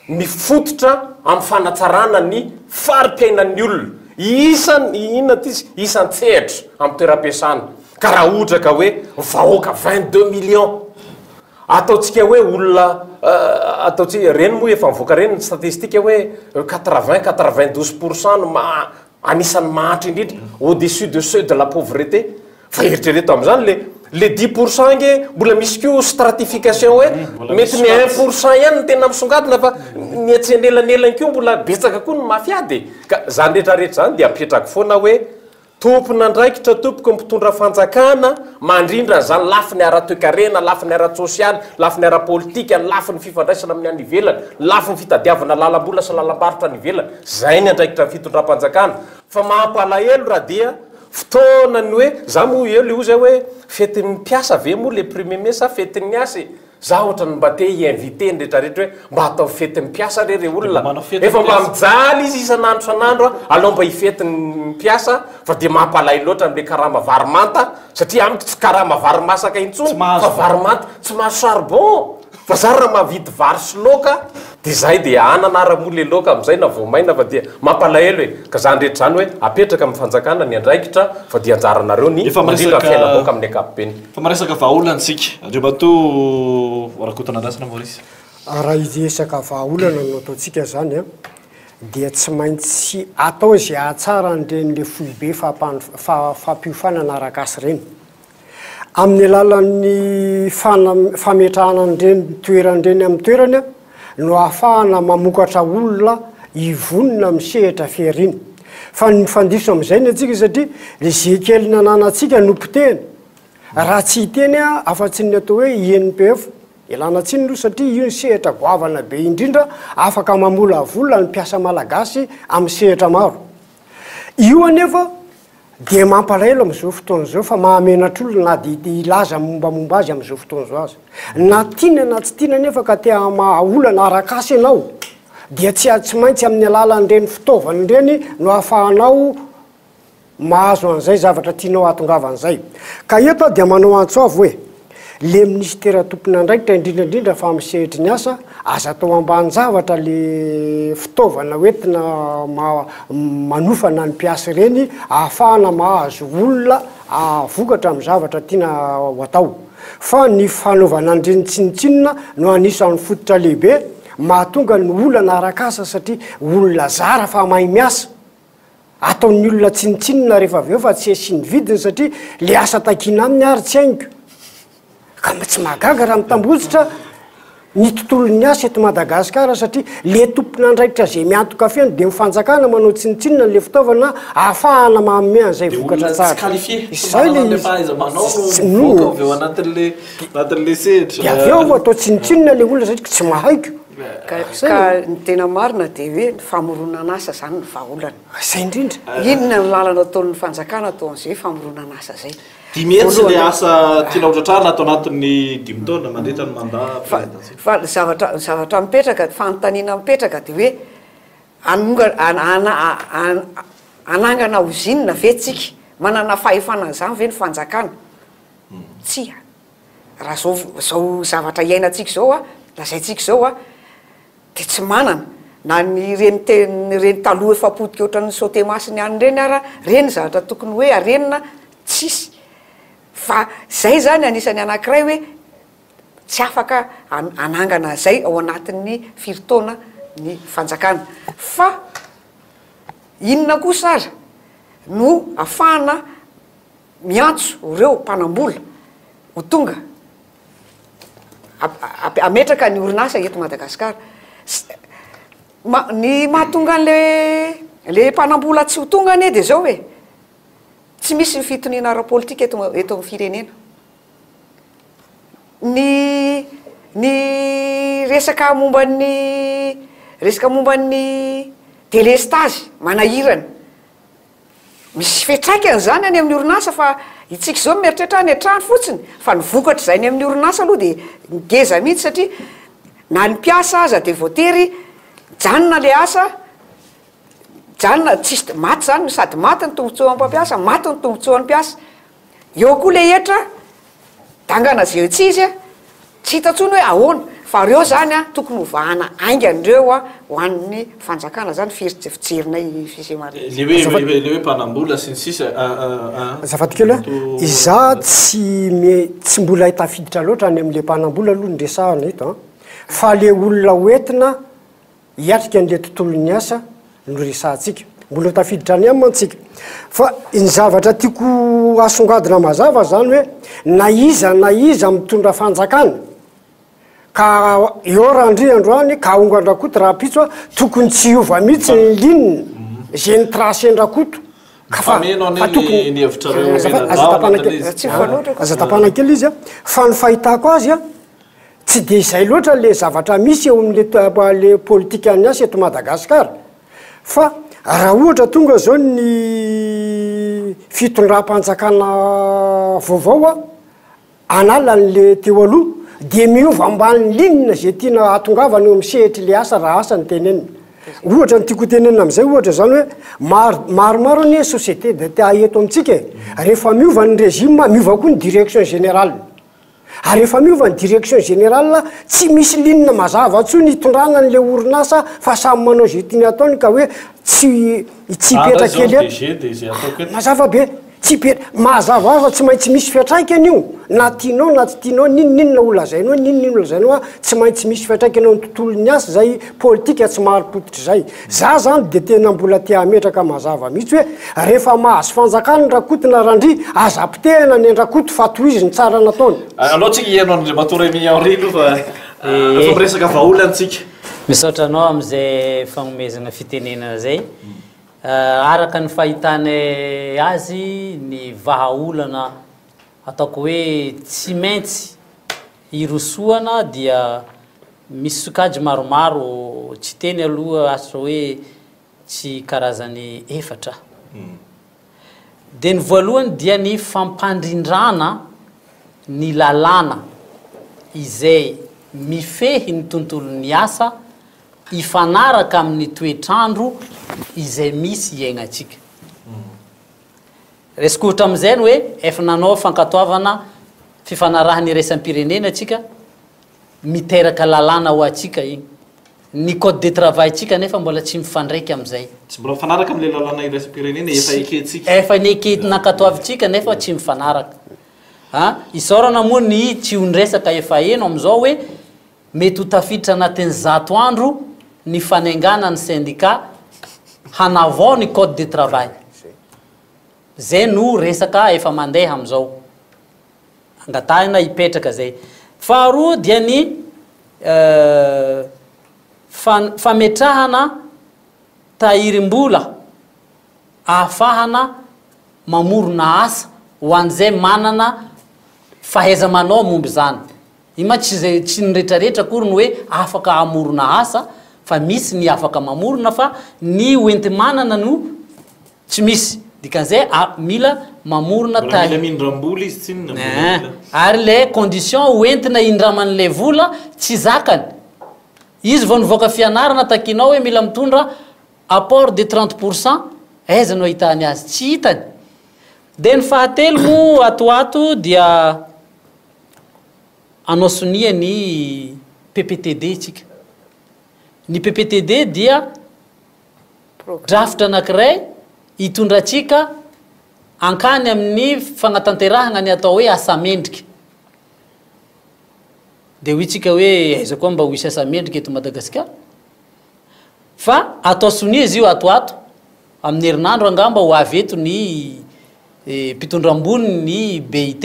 mifototra amin'ny fanatsarana ny farim-piainan'ny olona isan-tsehatra amin'ny toeram-piasana ka raha ohatra ka hoe vahoaka 22 millions ataotsika hoe olona ataotsika reny moa efa mivoaka reny statistique hoe 92% no anisan'ny mahatry indrindra au-dessus de ceux de la pauvreté fa eritrereto amin'izany le 10% nge mbola misy ko stratification hoe mety ny 1% ihany ny tena misongadina fa ny atsendelanelany ko mbola betsaka koa ny mafiady ka zany rehetrarehetra zany de apetraka foana hoe tompona andraikitra tompoko mpitondra fanjakana mandrindra zany lafiny ara-toekarena lafiny ara-sosialy lafiny ara-politika ny lafiny fifandraisana amin'ny any ivelany lafiny fitadiavana lalam-bola sy lalam-barotra any ivelany zay ny andraikitra ny fitondram-panjakana fa mahampalahelo raha dia fotoana ny hoe za moa eo le ozy hoe fetin'ny mpiasa ve moa le premier mesa fetin'ny asy za ohatrany mba te invité nrehetrarehetra hoe mba atao fetin'ny mpiasa rery olona efa mba mijaly izy isan'andro san'andro alao mba hifetin'ny mpiasa fa de mampalahelo loatra am'le karama varimanta satria amiko tsy karama varimasaka intsony fa varimanta tsy mahazo charbon fa za raha mahavidy vary sy loka de zay de anana moa le loka am'izay na voamaina fa dia mampalahelo hoe ka zany rehetra zany hoe apetraka amin'ny fanjakana ny andraikitra fa dia anjaranareo ny mandrindra fiainaboka amin'ny ankapobeny fa maresaka vahaolanatsika andreo mato rakotana andrasana Maurice raha izy esaka vahaolana no ataotsika zany a dia tsy maintsy atao zay ahatsara an'ireny foibe fampiofanana arakasy reny amin'ny alalan'ny fametrahana an'ireny toeran'ireny amin'ny toerany no ahafahana mamokatra olona ivonina misehatra fiariny fa ny fandiso amin'izay ny atsika satria le zekely nananatsika nompoteny raha tsy hiteny a afa-tsy ny atao hoe INPF ilana tsiny aloha satria io ny sehatra goavana be indrindra afaka mamola vola ny mpiasa malagasy amin'ny sehatra maro io anefa de mampalahelo amin'izao fotoana zao fa mahamenatr'olona na de ilaza mombamomba azy amin'izao fotoana zao azy na tiana na tsy tiana nefa ka tea mahaolana arakasy ianao dia tsy maintsy amin'ny alalan'ireny fitaovana ireny no ahafahanao mahazo an'izay zavatra tianao atongavan'izay ka eto dia manao antsoavy hoe le ministera tompony andraikitra indrindraindrindra fa misehitry ny asa aza atao amban-javatra le fitaovana hoentina manofana ny mpiasa ireny ahafahana mahazo olona vokatra amin'ny zavatra tiana ho atao fa ny fanaovana an'ireny tsinitsinina no anisan'ny fototra lehibe mahatonga ny olana arakasa satria olona zara fa mahay miasa ataon'ny olona tsinitsinina rehefa avy eo fa tsy esy ny vidiny satria le asa takina amin'ny ary tsy haingo ka mba tsy mahagaga raha mitambozitra ny tontolon'ny asa eto Madagasikara satria le tompona andraikitra zay miantoka feny de mifanjakana manao tsinitsinina le fitaovana ahafahana mahaome an'izay vokatra tsara izay le aveo atao tsinitsinina le olona satria tsy mahaiko ka ny tena marina de hoe ny famoronana asa zany ny vahaolana zay indrindra inona ny lalana ataon'ny fanjakana atao an'izay famoronana asa zay dimy etsy le asa tiana hotratrarina atao anatin'ny 5 taona mandritra ny mandat fa zavatra mipetraka fanontaniana mipetraka de hoe anangana ozinina ve tsika manana fahefanana zany ve ny fanjakana tsy raha zao zavatra iainantsika zao a lazaintsika zao a de tsy manana na ny reny taloha efapotika ohatran'ny saute masiny any reny ara reny zavatra tokony hoe arenina tsisy fa zay zany anisany anankiray hoe tsy afaka anangana zay ao anatin'ny firitaona ny fanjakana fa inona kosa aza no afahana miantso ireo mpanambola ho tonga ametraka ny orinasa eto Madagasikara ny mahatonga an'le mpanambola tsy ho tonga ane de zao hoe tsy misy ny fitoniana ara-politika eto amin'ny firenena ny resaka momban'ny delestage manahirana misy fetraikany zany any amin'ny orinasa fa itsika zao mieritreritra ny atrano fotsiny fa nivokatra zay ny amin'ny orinasa aloha de ngeza mihitsy satria na ny mpiasa aza de voatery janona le asa janona tsisy maty zany sady maty ny tombotsoan'ny mpampiasa maty ny tombotsoan'ny mpiasa eo koa le etra dangana zay tsy izy a tsy hitantsony hoe ahoana fa reo zany a tokony hovahana aingan'ireo a ho an'ny fanjakana zany fijerynay fisemare le hoe mpanambola sy ny sisa azafady kely hoe iza tsy mbola hitafiditra loatra any amin'le mpanambola aloha nyresahana eto fa le olona hoentina hiatrika an'le tontolony asa no resahantsika mbola tafiditra any amantsika fa ny zavatra tiako asongadina mazava zany hoe na iza mitondra fanjakana ka eo rahandry androany ka onga andrakoto raha pitso tokony tsy ova mihitsy ny linina zay ny trasy andrakoto azatapana kely izy a fa ny fahitako azy a tsy de izay loatra le zavatra misy eo amin'le politika any asa eto Madagasikara fa raha ohatra tonga zao ny fitondram-panjakana vaovao a analan'le teo aloha de miova ambany linina zay tiana atongavany eo misehitry le asa raha asa ny tenenina ohatra ny tiako tenenina am'izay ohatra zany hoe maromaro ny société de ta eto amitsika rehefa miova ny régime miova koa ny direction générale ary rehefa miova ny direction générale tsy misy linina mazava tsony hitondrana n'le orinasa fa samy manao zay tiany ataony ka hoe tsy petra kely mazava be tsy mazava fa tsy maintsy misy fiatraikany io na tianao na tsy tianao ninina olazainao ninina olazainao tsy maintsy misy fiatraikany eo ny tontolony asa zay politika tsy maharipototra zay za zany de tena mbola tia ametraka mazava mihitsy hoe rehefa mahazo fanjakana ndrakotina randry azapitehana ny andrakoto fa toizy ny tsara nataony alohatsika ianao andre matoremi henri fa miresaka vaolantsika misaotra anao am'izay fagnomezana fitenenana zay araka ny fahitany azy ny vahaolana ataoko hoe tsy maintsy irosoana dia misy sokajy maromaro tsy teny aloha asa hoe tsy karazany efatra de ny voalohany dia ny fampandrindrana ny lalàna izay mifehy ny tontolon'ny asa ifanaraka amin'ny toetrandro izay misy iaignatsika resaka ohatra am'izay ny hoe efa nanao fankatoavana fifanarahany resam-pirenena atsika miteraka lalàna ho atsika igny ny code de travail tsika nefa mbola tsy mifandraiky am'izay tsy mbola mifanaraka am'le lalàna resam-pirenena efa eketsika efa nakatoavitsika nefa tsy mifanaraka isaorana moa ny tsy ondresaka efa eno am'izao hoe mety ho tafiditra anatin'ny zato andro ny fanaingana ny syndicat hanavao ny code de travail zay no resaka efa mandeha am'izao angatahina hipetraka zay faharoa dia ny fametrahana tahirim-bola ahafahana mamorona asa ho an'izay manana fahaiza-manao momby zany ima tsy nyretraretra kory ny hoe afaka amorona asa fa misy ny afaka mamorona fa ny oenti-manana no tsy misy dikan'izay mila mamorona mindrambola izy tsy ary le condition hoentina indraman'le vola tsy zakany izy vao nivoaka fianarana takinao hoe mila mitondra apport de 30% aiza no hitany azy tsy hitany de ny fahatelo mo atoato dia anao sonia ny PPTD tsika ny PPTD dia drafitra anankiray hitondratsika ankany amin'ny fanatanterahana ny atao hoe asamendrika de hoitsika hoe aiza koa mba ho isy asamendrika eto Madagasikara fa atao sonia izy io atoato amin'ny herinandro angamba ho avy eto ny mpitondram-bony ny BIT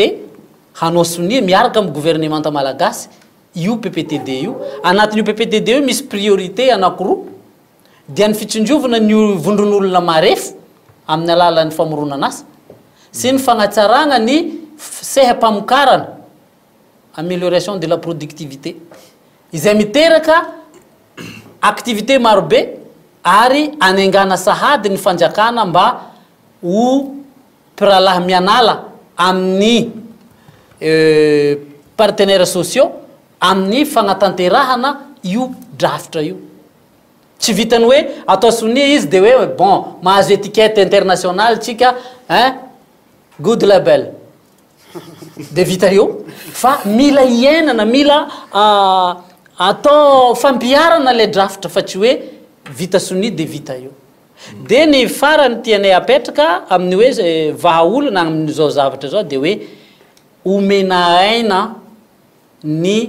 hanao sonia miaraka amin'ny gouvernemanta malagasy io PPTD io anatin'io PPTD io misy priorité anankiroa dia ny fitsindrovana ny vondron'olona marefo amin'ny alalan'ny famoronana asa sy ny fagnatsarana ny seha-pamokarana amélioration de la productivité izay miteraka activité marobe ary anengana sahady ny fanjakana mba ho piralahy mianala amin'ny partenaires sociaux amin'ny fanatanterahana io draftra io tsy vitany hoe atao sonia izy de hoe bon mahazo étiquette internationale tsika good label de vita eo fa mila iainana mila atao fampiarana le draftra fa tsy hoe vita sonia de vita eo de ny farany tianay apetraka amin'ny hoe vahaolona amin'izao zavatra zao de hoe omena aina ny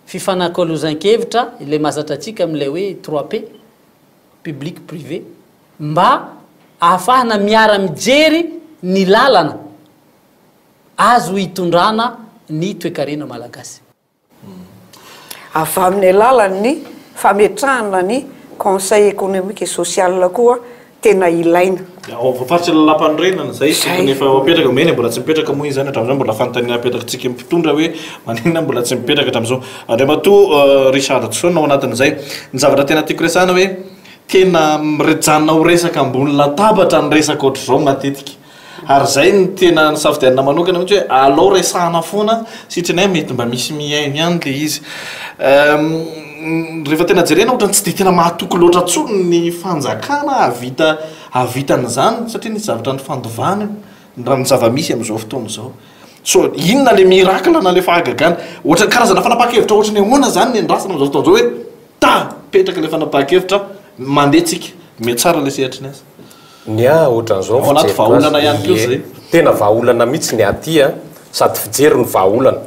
fifanakalozan-kevitra le mazatra atsika am'lay hoe 3P public privé mba ahafahana miara mijery ny lalana azo hitondrana ny toekarena malagasy avy amin'ny alalany fametrahana ny conseil économique et social koa tena ilaina voafaritsy lalapanrenana zay nefa apetraka mena mbola tsy mipetraka moa izy zany hatram'izao mbola fanontaniana apetraka tsika mpitondra hoe manina mbola tsy mipetraka hatram'izao andriamatoa Richard Tsona ao anatin'izay ny zavatra tena tiako resana hoe tena mirejanona ho resaka ambony latabatra ny resaka ohatr'izao matetika ary zay ny tena ny safidianina manokana mihitsy hoe alao resahana foana sitranay mety mba misy miainy ihany le izy rehefa tena jerena ohatra tsy de tena mahatoky loatra tsony ny fanjakana avitan'izany satria nisy zavatra ny fandovana raha ny zava-misy amin'izao fotoana izao so inona le miracle na le fahagagana ohatra karazana fanapaha-kevitra ohatra ny ahoana zany ny andrasana amin'izao fotoana izao hoe ta petraka le fanapaha-kevitra mandeha tsika me tsara le sehatry ny azy ny ohatran'izao ao anaty vahaolana ihany koa zay tena vahaolana mihitsy ny atya sady fijery ny vahaolana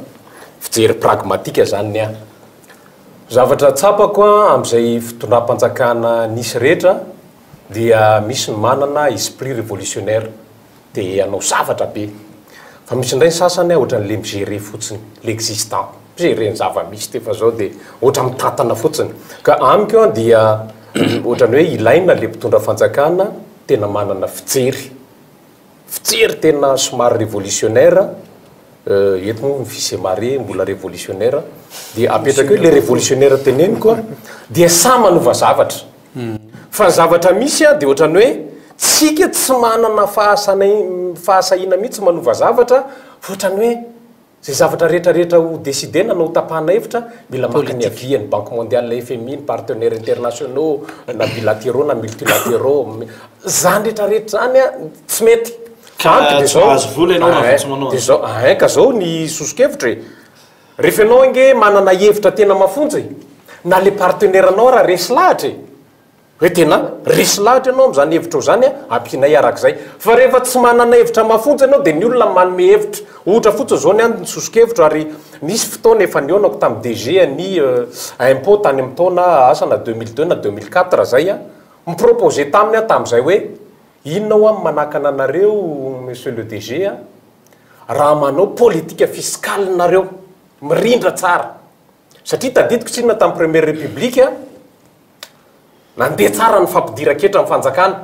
fijery pragmatika zany ny zavatra tsapako am'izay fitondram-panjakana nisy rehetra dia misy ny manana esprit révolutionnaire de anao zavatra be fa misy indray ny sasany ohatran'le migere fotsiny l'existant migere ny zava-misy tefa zao de ohatra mitantana fotsiny ka amiko dia ohatrany hoe ilaina le mpitondra fanjakana tena manana fijery tena somary révolutionnaire eto moa ny fils et mari mbola révolutionnaire dia apetraka hoe le révolutionnaire teneny koa dia samy manova zavatra fa ny zavatra misy dia ohatrany hoe tsika tsy manana fahasahina mihitsy manova zavatra fa ohatrany hoe zay zavatra rehetrarehetra ho décidena na ho tapahana hevitra mila maka ny avia ny banque mondiale FMI ny partenaires internationaux na bilatéraux na multilatéraux zany rehetrarehetra zany tsy mety ka zao ny sosokevitra rehefa anao nge manana hevitra tena mafonjy na le partenaire anao raha resy lahatra hoe tena resy lahatra anao am'zany hevitra zany ampinay arak'izay fa rehefa tsy manana hevitra mafonjy anao de ny olona manome hevitra ohatra fotsiny zao ny any ny sosokevitra ary nisy fotoana efa nionako tamin'ny DG ny impôt tany amin'ny taona asana 2002 na 2004 zay miproposé tam'izay hoe inona ho am manakana anareo monsieur le DG raha manao politika fiscale nareo mirindra tsara satria tadidiko tsinona tamin'ny première république nandeha tsara ny fampidiran-ketra amin'ny fanjakana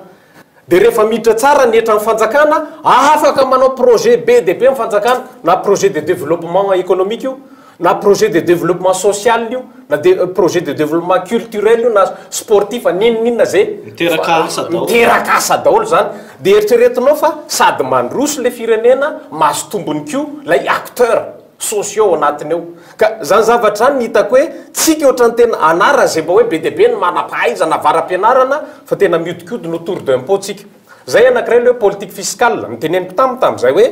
de rehefa miditra tsara ny etra amin'ny fanjakana afaka manao projet BDP amin'ny fanjakana na projet de développement économique io na projet de développement social io na projet de développement culturel io na sportif ninina zay miteraka asa daholo zany de eritreretinao fa sady mandroso le firenena mahazo tombony ko lay acteur sociaux ao anatiny eo ka zany zavatra zany ny hitako hoe tsika ohatrany tena anara zay mba hoe BDP ny manam-pahaizana varam-pianarana fa tena miodikodiny autour d'impôt tsika zay anankiray le hoe politique fiscale miteneniko tam'zay hoe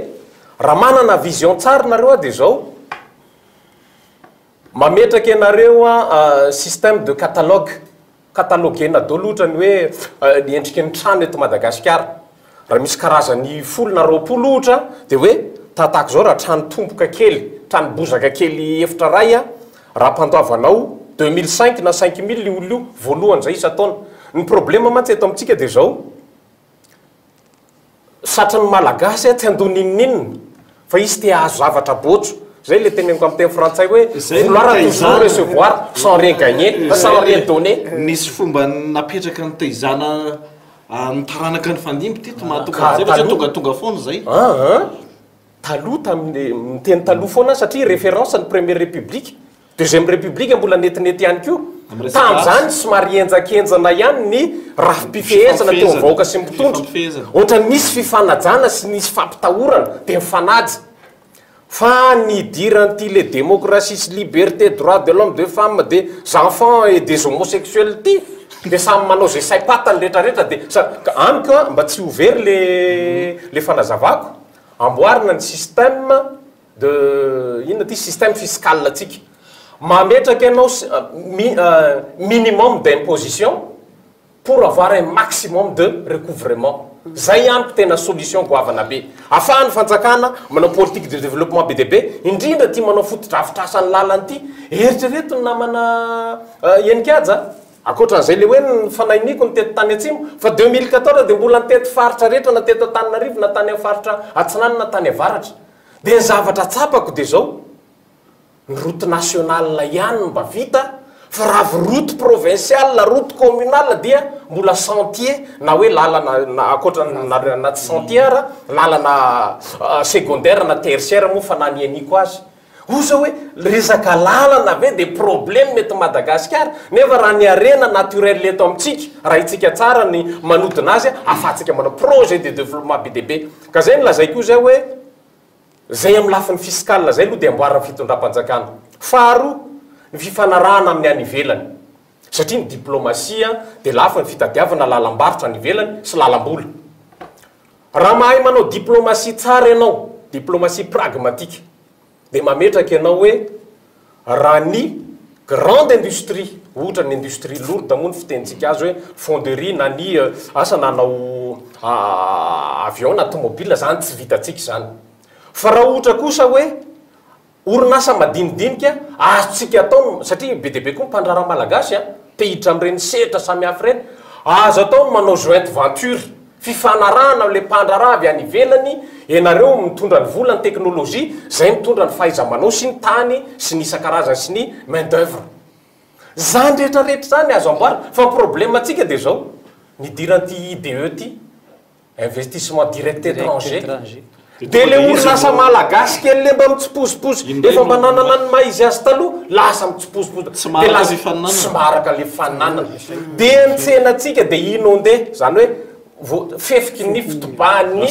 raha manana vision tsara nareo de zao mametraka ianareo système de cataloguena dolo ohatrany hoe ny endriky ny trano eto Madagasikara raha misy karazany 10 na 20 ohatra de hoe tatako zao raha trano tomboka kely trano bozaka kely efitra ray raha mpandoavanao 2005 na 5000 io olo io voalohany zay isa-taona ny problema mantsy eto amintsika de zao satrany malagasy tsy andoninninina fa izy te ahazo zavatra botso zay le teneniko amin'ny teny frantsay hoe vouloir toujours recevoir sans rien gagner sans rien donner nisy fomba napetraka ny teizana nitaranaka ny fandimby teto mahatoka zay fa tonga foana zay taloha tamin'ny miteny taloha foana satria référence ny première république deuxième république mbola netinety ihany ko tam'zany somary enjakenjana ihany ny rafi-pifehezana teo vahoaka sy mitondra ohatra nisy fifanajana sy nisy fampitahorana de mifanajy fa nidiran'ity le démocratie sy liberté droit de l'homme de femme des enfants et des homosexuels ty de samy manao zay saipatany rehetrarehetra de amiko mba tsy ouvert le fanazavako amboarina ny système de inona ty système fiscal atsika mametraky ianao minimum d'imposition pour avoir un maximum de recouvrement zay amiko tena solution goavana be afahan'ny fanjakana manao politique de développement be deabe indrindra ty manao fotodrafitrasany lalany ty eritrereto ny namana enikajy akoatran'izay le hoe ny fanainiko ny teto tany atsimo fa 2014 de mbola nyteto faritra rehetra na teto Antananarivo na tany amin'ny faritra Atsinany na tany avaratra de ny zavatra tsapako de zao ny route nationale ihany mba vita fa raha route provinciale la route communale dia mbola sentier na hoe lalana akoatra na tsy sentier lalana secondaire na tertiaire moa fa nanianiko azy oza hoe resaka lalana ve de problème mety Madagasikara nefa raha ny arena naturel eto amitsika raha itsika tsara ny manodina azy afatsika manao projet de développement BDB ka zay nlazaiko zay hoe zay amin'ny lafiny fiscal zay aloha de amboarina fitondram-panjakana faharo ny fifanarahana amin'ny any ivelany satria ny diplomasia de lafa ny fitadiavana lalam-barotra any ivelany sy lalam-bola raha mahay manao diplomasie tsara ianao diplomatie pragmatique de mametraky ianao hoe raha ny grande industrie ohatra ny industrie lourde moa ny fitenitsika azy hoe fonderie na ny asa nanao avion na automobile zany tsy vitatsika zany fa raha ohatra kosa hoe orinasa madinidinika azotsika atao satria be deabe koa mpandraraha malagasy te hiditra am'ireny setra samihafa reny azo atao manao jointe venture fifanarahana le mpandraraha avy any ivelany ianareo mitondra ny vola ny teknôlôjia zay mitondra ny fahaiza-manao sy ny tany sy ny isan-karazany sy ny main d'œuvre zany rehetrarehetra zany azo amboarina fa problème atsika de zao nidiran'ty IDE ty investissement direct étranger de le orinasa malagasy kely le mba mitsiposiposy efa mba nanana ny maizy azy taloha lasa mitsiposiposy de lasa tsy maraka le faninanana de nitsenatsika de inondé zany hoe fefiky ny fitobany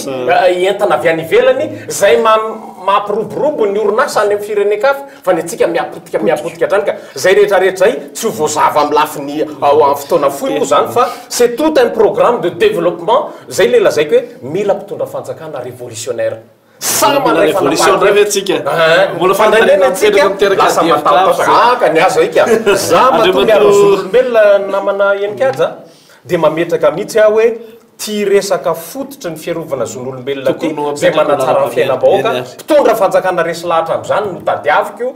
entana avy any ivelany zay mampiroborobo ny orinasa any amin'ny firenekafy fa ny atsika miapotika hatrany ka zay rehetrarehetra zay tsy ho voazava amin'ny lafiny amin'ny fotoana fohy moa zany fa c'est tout un programme de développement zay le lazaiko hoe mila mpitondra fanjakana révolutionnaire lasa mataaka ny azo ika za matongy arozolombelona namana enikajy de mametraka mihitsy aho hoe ty resaka fototry ny fiarovana zon'olombelona ty zay manatsara ny fiainam-bahoaka mpitondra fanjakana resy lahatra am'izany no tadiaviko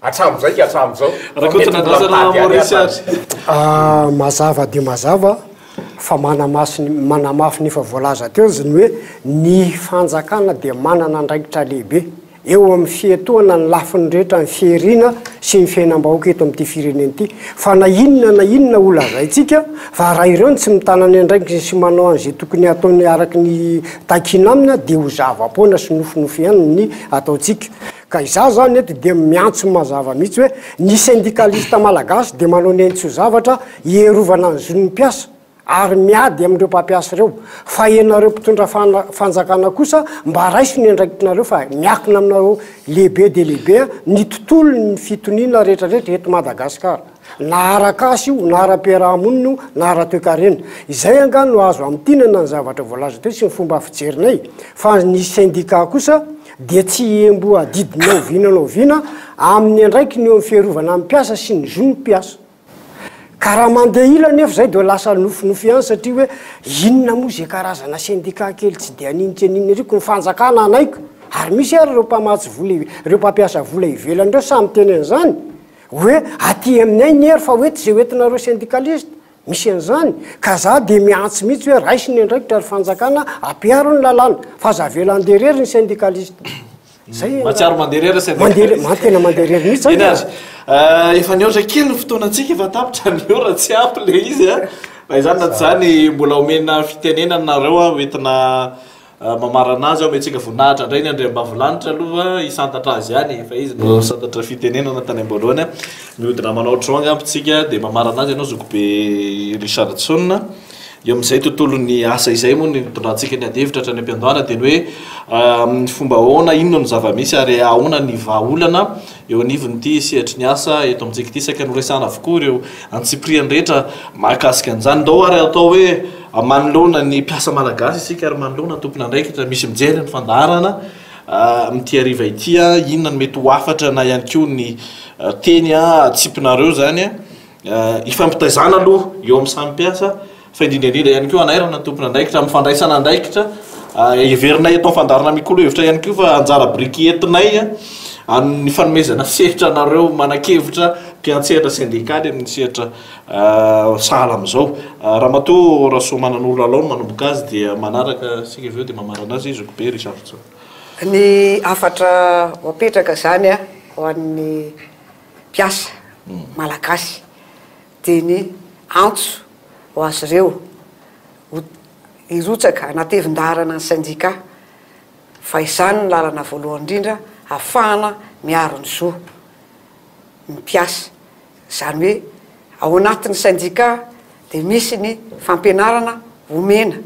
atram'izay atram'izao mazava de mazava fa manamafy nefa voalaza teo zany hoe ny fanjakana de manana ndraikitra lehibe eo amin'ny fiatoana ny lafiny rehetra ny fierina sy ny fiainam-bahoaka eto amin'ity fireneny ity fa na inona olazaitsika fa raha ireo ny tsy mitanany andraiky sy manao an'izay tokony ataony araky ny takina amina de ho zava-poana sy nofinofy ihany ny ataotsika ka iza zany eto de miantso mazava mihitsy hoe ny syndicaliste malagasy de manao ny entso zavatra hierovana ny zon'ny mpiasa ary miady amin'ireo mpampiasa ireo fa ianareo mpitondra fanjakana kosa mba raisy ny andraikitinareo fa miakina aminareo lehibe de lehibe ny tontolo ny fitoniana rehetrarehetra eto Madagasikara na arakasy io na ara-piarahamonina io na ara-toekarena izay angano no azo amin'tinana ny zavatra voalaza teo sy ny fomba fijerinay fa ny syndicat kosa de tsy embo adidinao vinanaovina amin'ny andraiky ny eo amin'ny fiarovana amin'ny mpiasa sy ny zon'ny mpiasa karaha mandeha ila nefa zay de lasa nofinofy ihany satria hoe inona moa zay karazana syndicat kely tsy de aninitra aninona ariko ny fanjakana anaiko ary misy ary reo mpamatsy vola reo mpampiasa vola ivelany reo samy teny an'izany hoe aty aminay ny hery fa oety zay oetinareo syndicaliste misy an'izany ka za de miantsy mihitsy hoe raisy ny andraikitra ary fanjakana ampiaro ny lalàna fa za velanderery ny syndicaliste matsiaro manderery mantena manderery mihitsy efa niora kely ny fotoanatsika efa tapitra niora tsy ampy le izy fa izany na tsy zany mbola omena fitenenana nareo oentina mamarana azy ao metsika voninahitra indray ny andre mbavilanitra aloha isantatra azy ihany fa izy no santatra fitenenana tany am-boalohany mihodina manao tranga ampitsika dia mamarana azy ianao Zokobe Richardson eo amin'izay tontolon'ny asa izay moa ny mitondrantsika ny adevitra hatrany am-piandohana dia ny hoe fomba ahoana inona ny zava-misy ary ahoana ny vahaolana eo anivon'ity sehatry ny asa eto amintsika ity saika noresana avokoa ireo antsipriany rehetra mahakasika an'izany ndao ary atao hoe manoloana ny mpiasa malagasy isika ary manoloana tompona andraikitra misy mijery ny fandarana mity ariva ity inona ny mety ho afatra na ihany koa ny teny atsipinareo zany ifampitaizana aloha eo amin'ny samy mpiasa fa indrindra ihany koa anairana tompona andraikitra mifandraisana andraikitra everinay eto fandarana mikolo hevitra ihany koa fa anjara briky entinay ny fanomezana sehitra anareo manakevitra mpiantsehatra syndikaly amin'ny sehatra sahala amin'izao ramatoa rahasoa manan'olona lao manomboka azy dia manaraka sika avy eo dia mamarana azy Zokobe Richardson. Ny afatra wapetraka zany ho an'ny mpiasa malagasy dia ny antso ho azy ireo hirotsaka anatevin-darana ny syndika fa izany ny lalana voalohany indrindra ahafahana miaro ny zo ny mpiasa zany hoe ao anatin'ny syndika dia misy ny fampianarana omena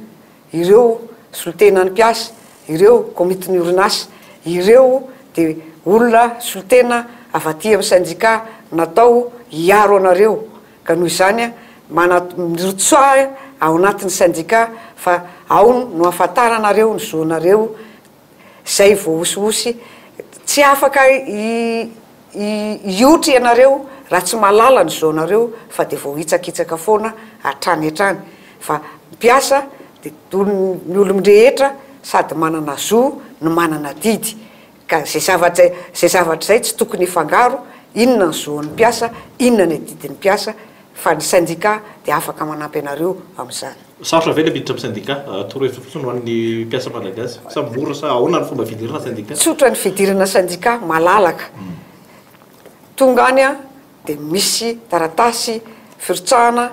ireo solitenany mpiasa ireo komitiny orinasa ireo dia olona solitena avy aty amin'ny syndika natao hiaro anareo ka noho izany mirotsoa ao anatin'ny syndika fa ao no ahafantaranareo ny zonareo zay vao osihosy tsy afaka iotry ianareo raha tsy malala ny zonareo fa dia vao hitsakitsaka foana hatrany hatrany fa mpiasa dia ny olon-drehetra sady manana zo no manana didy ka zay zavatra zay tsy tokony hifangaro inona ny zon'ny mpiasa inona ny didin'ny mpiasa fa ny syndika dia afaka manampy anareo amin'izany. Sarotra ve le miditra amin'ny syndika torohevitra fotsiny ho an'ny mpiasa malagasy sa mora sa ahoana ny fomba fidirana syndika? Tsotra ny fidirana syndika malalaka tonga any dia misy taratasy firotsahana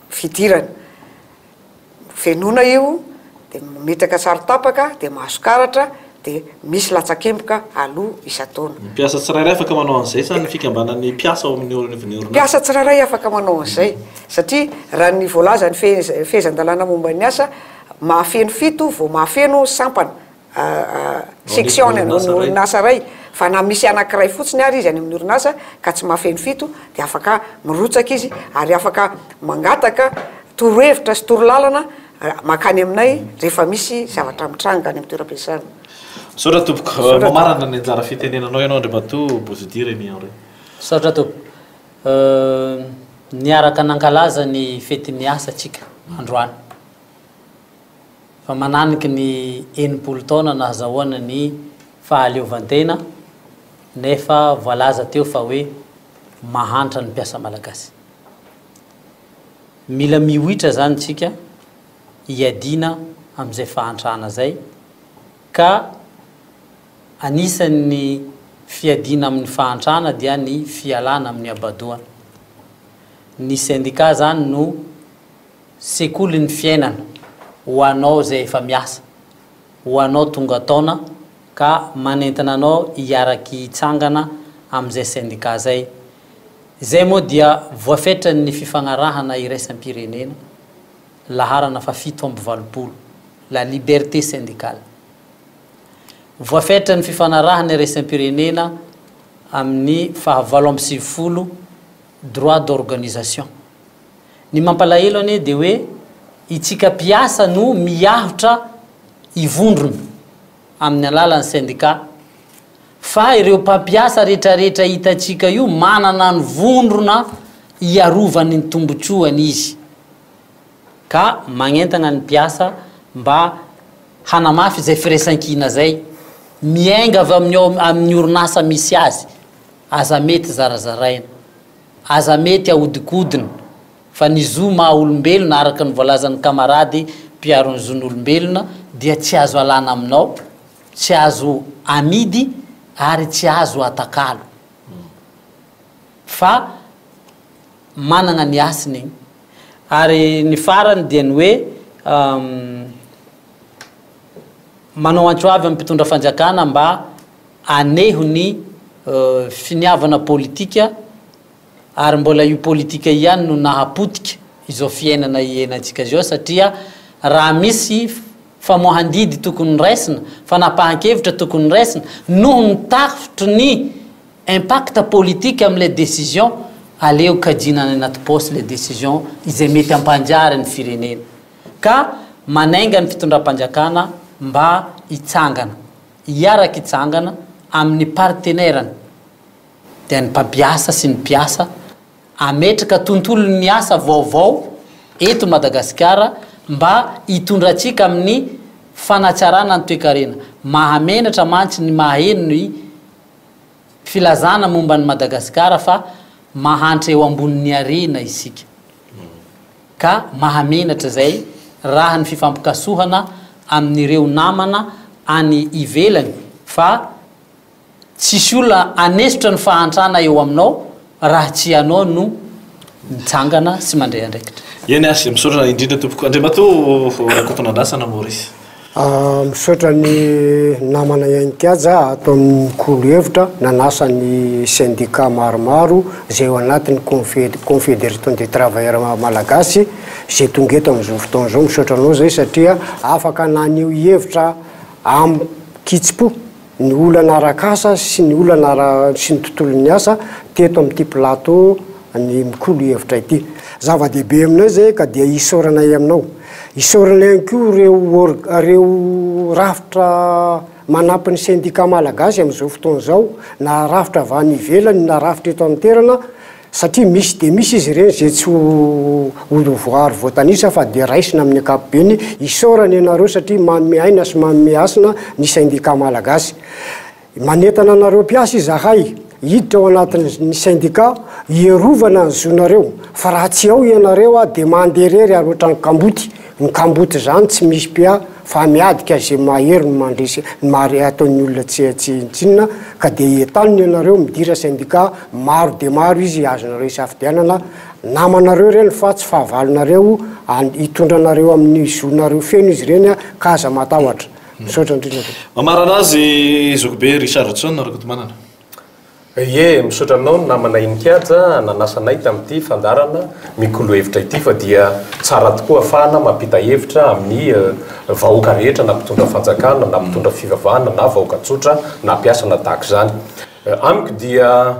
fidirana fenona io dia metraka sary tapaka dia mahazo karatra dia misy latsakemboka aloha isa-taona. Mpiasa tsirairay afaka manao an'izay sa ny fikambanan'ny mpiasa ao amin'ny orinasa? Mpiasa tsirairay afaka manao an'izay satria raha ny voalaza ny fehezan-dalàna momba ny asa mahafeno fito vao mahafeno sampana section ny orinasa ray fa na misy anankiray fotsiny ary izy any amin'ny orinasa ka tsy mahafeno fito dia afaka mirotsaka izy ary afaka mangataka torohevitra sy torolalana makany aminay rehefa misy zavatra mitranga any amin'ny toeram-piasana. Saotra tompoko mamarana ny anjara fitenenanao ianao Andriamatoa Bozidira Emian re. Saotra tompoko niaraka nankalaza ny fetin'ny asa atsika androany fa mananiky ny 80 taona nahazahoana ny fahaleovantena nefa voalaza teo fa hoe mahantra ny mpiasa malagasy. Mila mihoitra zany tsika iadina amin'izay fahantrana zay ka anisan'ny fiadina amin'ny fahantrana dia ny fialana amin'ny abadoana. Ny syndika zany no sekoly ny fiainana ho anao zay efa miasa, ho anao tonga taona ka manentana anao hiaraky hitsangana amin'izay syndika zay. Zay moa dia voafetrany fifagnarahana iraisam-pirenena laharana fa 7/20 la liberté syndicale. Voafetrany fifanarahana iraisam-pirenena amin'ny 7/20 droit d'organisation. Ny mampalahelo anie dia hoe itsika mpiasa no miahitra ivondrona amin'ny alalan'ny syndika fa ireo mpampiasa rehetrarehetra hitatsika io manana ny vondrona hiarovany ny tombotsoany izy ka magnentana ny mpiasa mba hanamafy zay firaisan-kina zay miainga avy amin'ny orinasa misy azy aza mety zarazaraina aza mety ahodikodina fa ny zo maha olombelona araka ny voalazan'ny kamarady mpiaro ny zon'olombelona dia tsy azo alana aminao, tsy azo amidy ary tsy azo atakalo fa manana ny asiny igny. Ary ny farany dia ny hoe manao antro avy amin'ny mpitondra fanjakana mba aneho ny finiavana politika ary mbola io politika ihany no nahapotika izao fiainana ienantsika zao satria raha misy famohandidy tokony raisina fanapahan-kevitra tokony raisina noho mitafitry ny impact politique amin'ilay décision aleo kajinana anaty posy le décision izay mety ampanjary ny firenena ka manainga ny fitondram-panjakana mba hitsangana hiaraka hitsangana amin'ny partenairany dia ny mpampiasa sy ny mpiasa ametraka tontolo ny asa vaovao eto Madagasikara mba hitondratsika amin'ny fanatsarana ny toe-karena mahamenatra mantsy ny maheno ny filazana momba ny Madagasikara fa mahantra eo ambonin'ny arena isika ka mahamenatra zay raha ny fifampikasohana amin'ireo namana any ivelany fa tsisy olona anesotra ny fahantrana eo aminao raha tsy anao no mitsangana sy mandray andraikitra eny asy misaotra indrindra tompoko Andriamato rakotonandrasana Maurice misaotra ny namana Iankaja atao amin'ny mikolo hevitra nanasa ny syndicat maromaro zay ao anatin'ny confédération des travailleurs malagasy zay tonga eto amin'izao fotoana zao misaotra anao zay satria afaka nanio hevitra amin'ny kitsipo ny olana arakasa sy ny olana sy ny tontolon'ny asa teto amin'ity plateau ny mikolo hevitra ity zava-dehibe aminay zay ka dia isaorana aminao isaorana ihany koa reo rafitra manampy ny syndicat malagasy amin'izao fotoana zao na rafitra avy any ivelany na rafitra eto amin'ny terana satria misy de misy izy ireny zay tsy voary voatanisa fa dia raisina amin'ny ankapobeny isaorana ianareo satria manome aina sy manome asina ny syndicat malagasy manetana anareo mpiasa izahay hiditra ao anatin'ny syndicat hierovana ny zonareo fa raha tsy ao ianareo dia manderery ary ohatrany kamboty ny kamboty zany tsy misy pia fa miadika zay mahery ny mandresy mary ataon'ny olona tsy tsinona ka dia entaniny ianareo midira syndicat maro de maro izy azonareo isafidianana namanareo reny fa tsy fahavalonareo hitondranareo amin'ny zonareo feno izy reny ka aza matahotra misaotra indrindra mamarana azy Zokobe Richardson rakotomanana ye misaotra aminao namana Iankaja nanasanay tamin'ity fandarana mikolo hevitra ity fa dia tsara tokoa afahana mampita hevitra amin'ny vahoaka rehetra na mpitondra fanjakana na mpitondra fivavahana na vahoaka tsotra na mpiasana tahaka zany amiko dia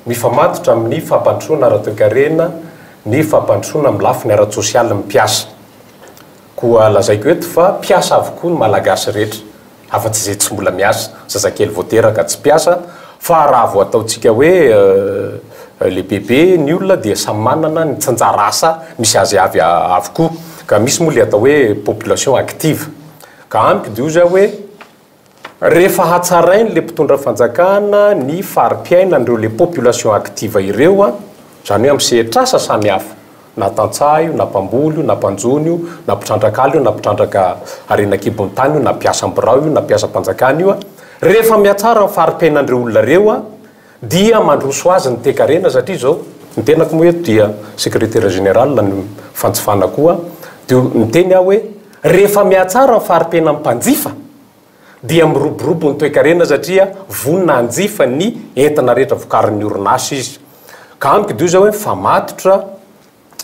mifamatotra amin'ny fampandrosoana ara-toe-karena ny fampandrosoana amin'ny lafiny ara-tsosialy mpiasa koa lazaiko eto fa mpiasa avokoa ny malagasy rehetra afa-tsy zay tsy mbola miasa zazakely voateraka tsy mpiasa fa raha vo ataontsika hoe le bebe ny olona dia samy manana ny tsanjara asa misy azy avy avokoa ka misy moa le atao hoe population active ka amiko dia io zay hoe rehefa hatsarainy le mpitondra fanjakana ny fari-piaina n'ireo le population active ireo zany hoe am'sehatra asa samy hafa na tantsaha io na mpamboly io na mpanjony io na mpitrandrakaly io na mpitrandraka arenakibony tany io na mpiasa mbirao io na mpiasa mpanjakana io rehefa miatsara ny fari-piainan'ireo olona reo dia mandroso azy ny te-karena satria zao ny tenako moa eto dia secrétaire général ny fantsifana koa dia nyteny aho hoe rehefa miatsara ny fari-piaina amin'ny mpanjifa dia miroborobo ny toe-karena satria vonina anjifa ny entana rehetra vokarin'ny orinasa izy ka amiko dia io zao hoe famatotra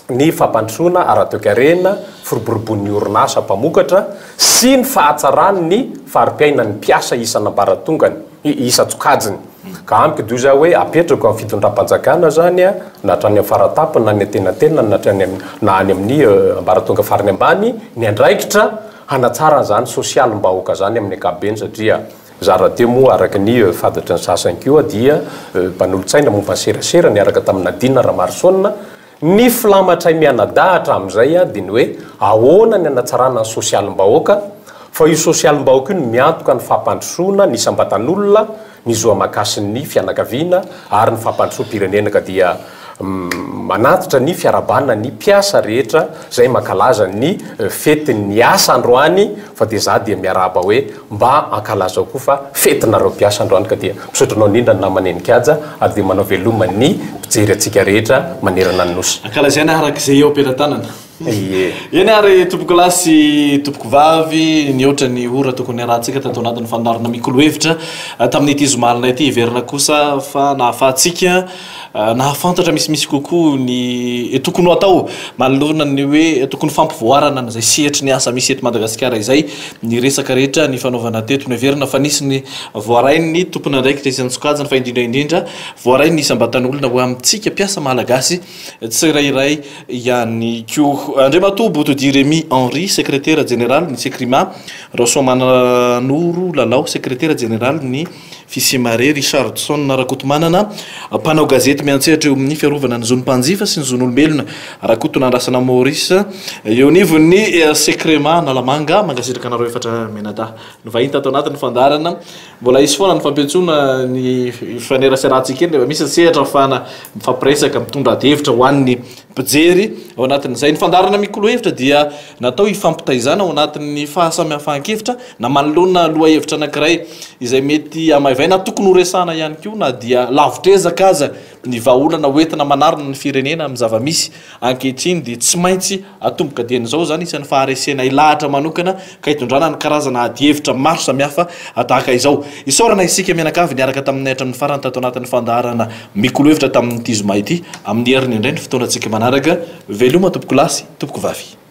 ny fampandrosoana ara-toe-karena firoborobon'ny orinasa mpamokatra sy ny fahatsarany ny fari-piaina ny mpiasa isanambaratongany isa-tsokajiny ka amiko dia io zao hoe apetrako amin'ny fitondram-panjakana zany na hatrany amin'ny faratapony na ny antenatena na any amin'ny ambaratonga fariny ambany ny andraikitra hanatsara zany sosialy mbahoaka zany amin'ny ankapobeny satria zarateo moa araka ny fatatry ny sasany koa dia mpanolo-tsaina momba ny serasera ny araka tamin'ny Nadina Ramarsona ny filamatray mianadahatra amin'izay dia ny hoe ahoana ny anatsarana ny sosialim-bahoaka fa io sosialim-bahoaka io ny miantoka ny fampandrosoana ny sambatan'olona ny zoamakasiny fianakaviana ary ny fampandrosoam-pirenena ka dia manatitra ny fiarabana ny mpiasa rehetra zay mankalaza ny fetiny asa androany fa dia za dia miarahaba hoe mba ankalazao koa fa fetinareo mpiasa androany ka dia misotranao indrindra ny namanenikaja ary dia manao veloma ny mpijery atsika rehetra manerana ny nosy ankalazaina arak'izay eo ampelantanana eny ary tompoko lasy tompoko vavy ny ohatra ny ora tokony arahantsika tato anatin'ny fandarina mikolo hevitra tamin'ity zomalina ity hiverina kosa fa nahafahantsika nahafantatra misimisy kokoa ny tokony atao manolona ny hoe tokony fampivoarana n'izay sehatry ny asa misy eto Madagasikara izay ny resaka rehetra ny fanaovana teto ny verina fa nisy ny voarainy tompony andraikitra isantsokajany fa indrindraindrindra voarainy nisy ambatan'olona ho amintsika mpiasa malagasy tsirairay ihany ko Andriamatoa Botodi Rémy Henry secrétaire général ny Sekrima Rosomananoro Lalao secrétaire général ny Fisimare Richardson Rakotomanana mpanao gazety miantsehatra eo amin'ny fiarovana ny zonim-panjifa sy ny zon'olombelona Rakoto Nandrasana Maurice eo nivon'ny Sekrema Nalamanga mangasitraka anareo efatra menada no vahiny tato anatin'ny fandarana mbola isy foana ny fampiantsona ny faneraserahantsika eny rehefa misy sehatra afahana mifampiresaka mitondra hevitra ho an'ny mpijery ao anatin'izay ny fandarana mikolo hevitra dia natao hifampitaizana ao anatin'ny fahasamihafan-kevitra na manoloana loha hevitra anankiray izay mety amaivaina tokony horesana ihany koa na dia lavitrezaka aza ny vahaolana hoentina manarina ny firenena amin'ny zava-misy ankehitriny dia tsy maintsy atomboka dian'izao zany isan'ny faharesena ilahatra manokana ka hitondrana ny karazana ady hevitra maro samihafa tahaka izao isaorana isika mianakavy niaraka taminay hatramin'ny farany tato anatin'ny fandarana mikolo hevitra tamin'ny tizoma ity amin'ny heriny indray ny fotoana antsika manaraka veloma tompoko lasy tompoko vavy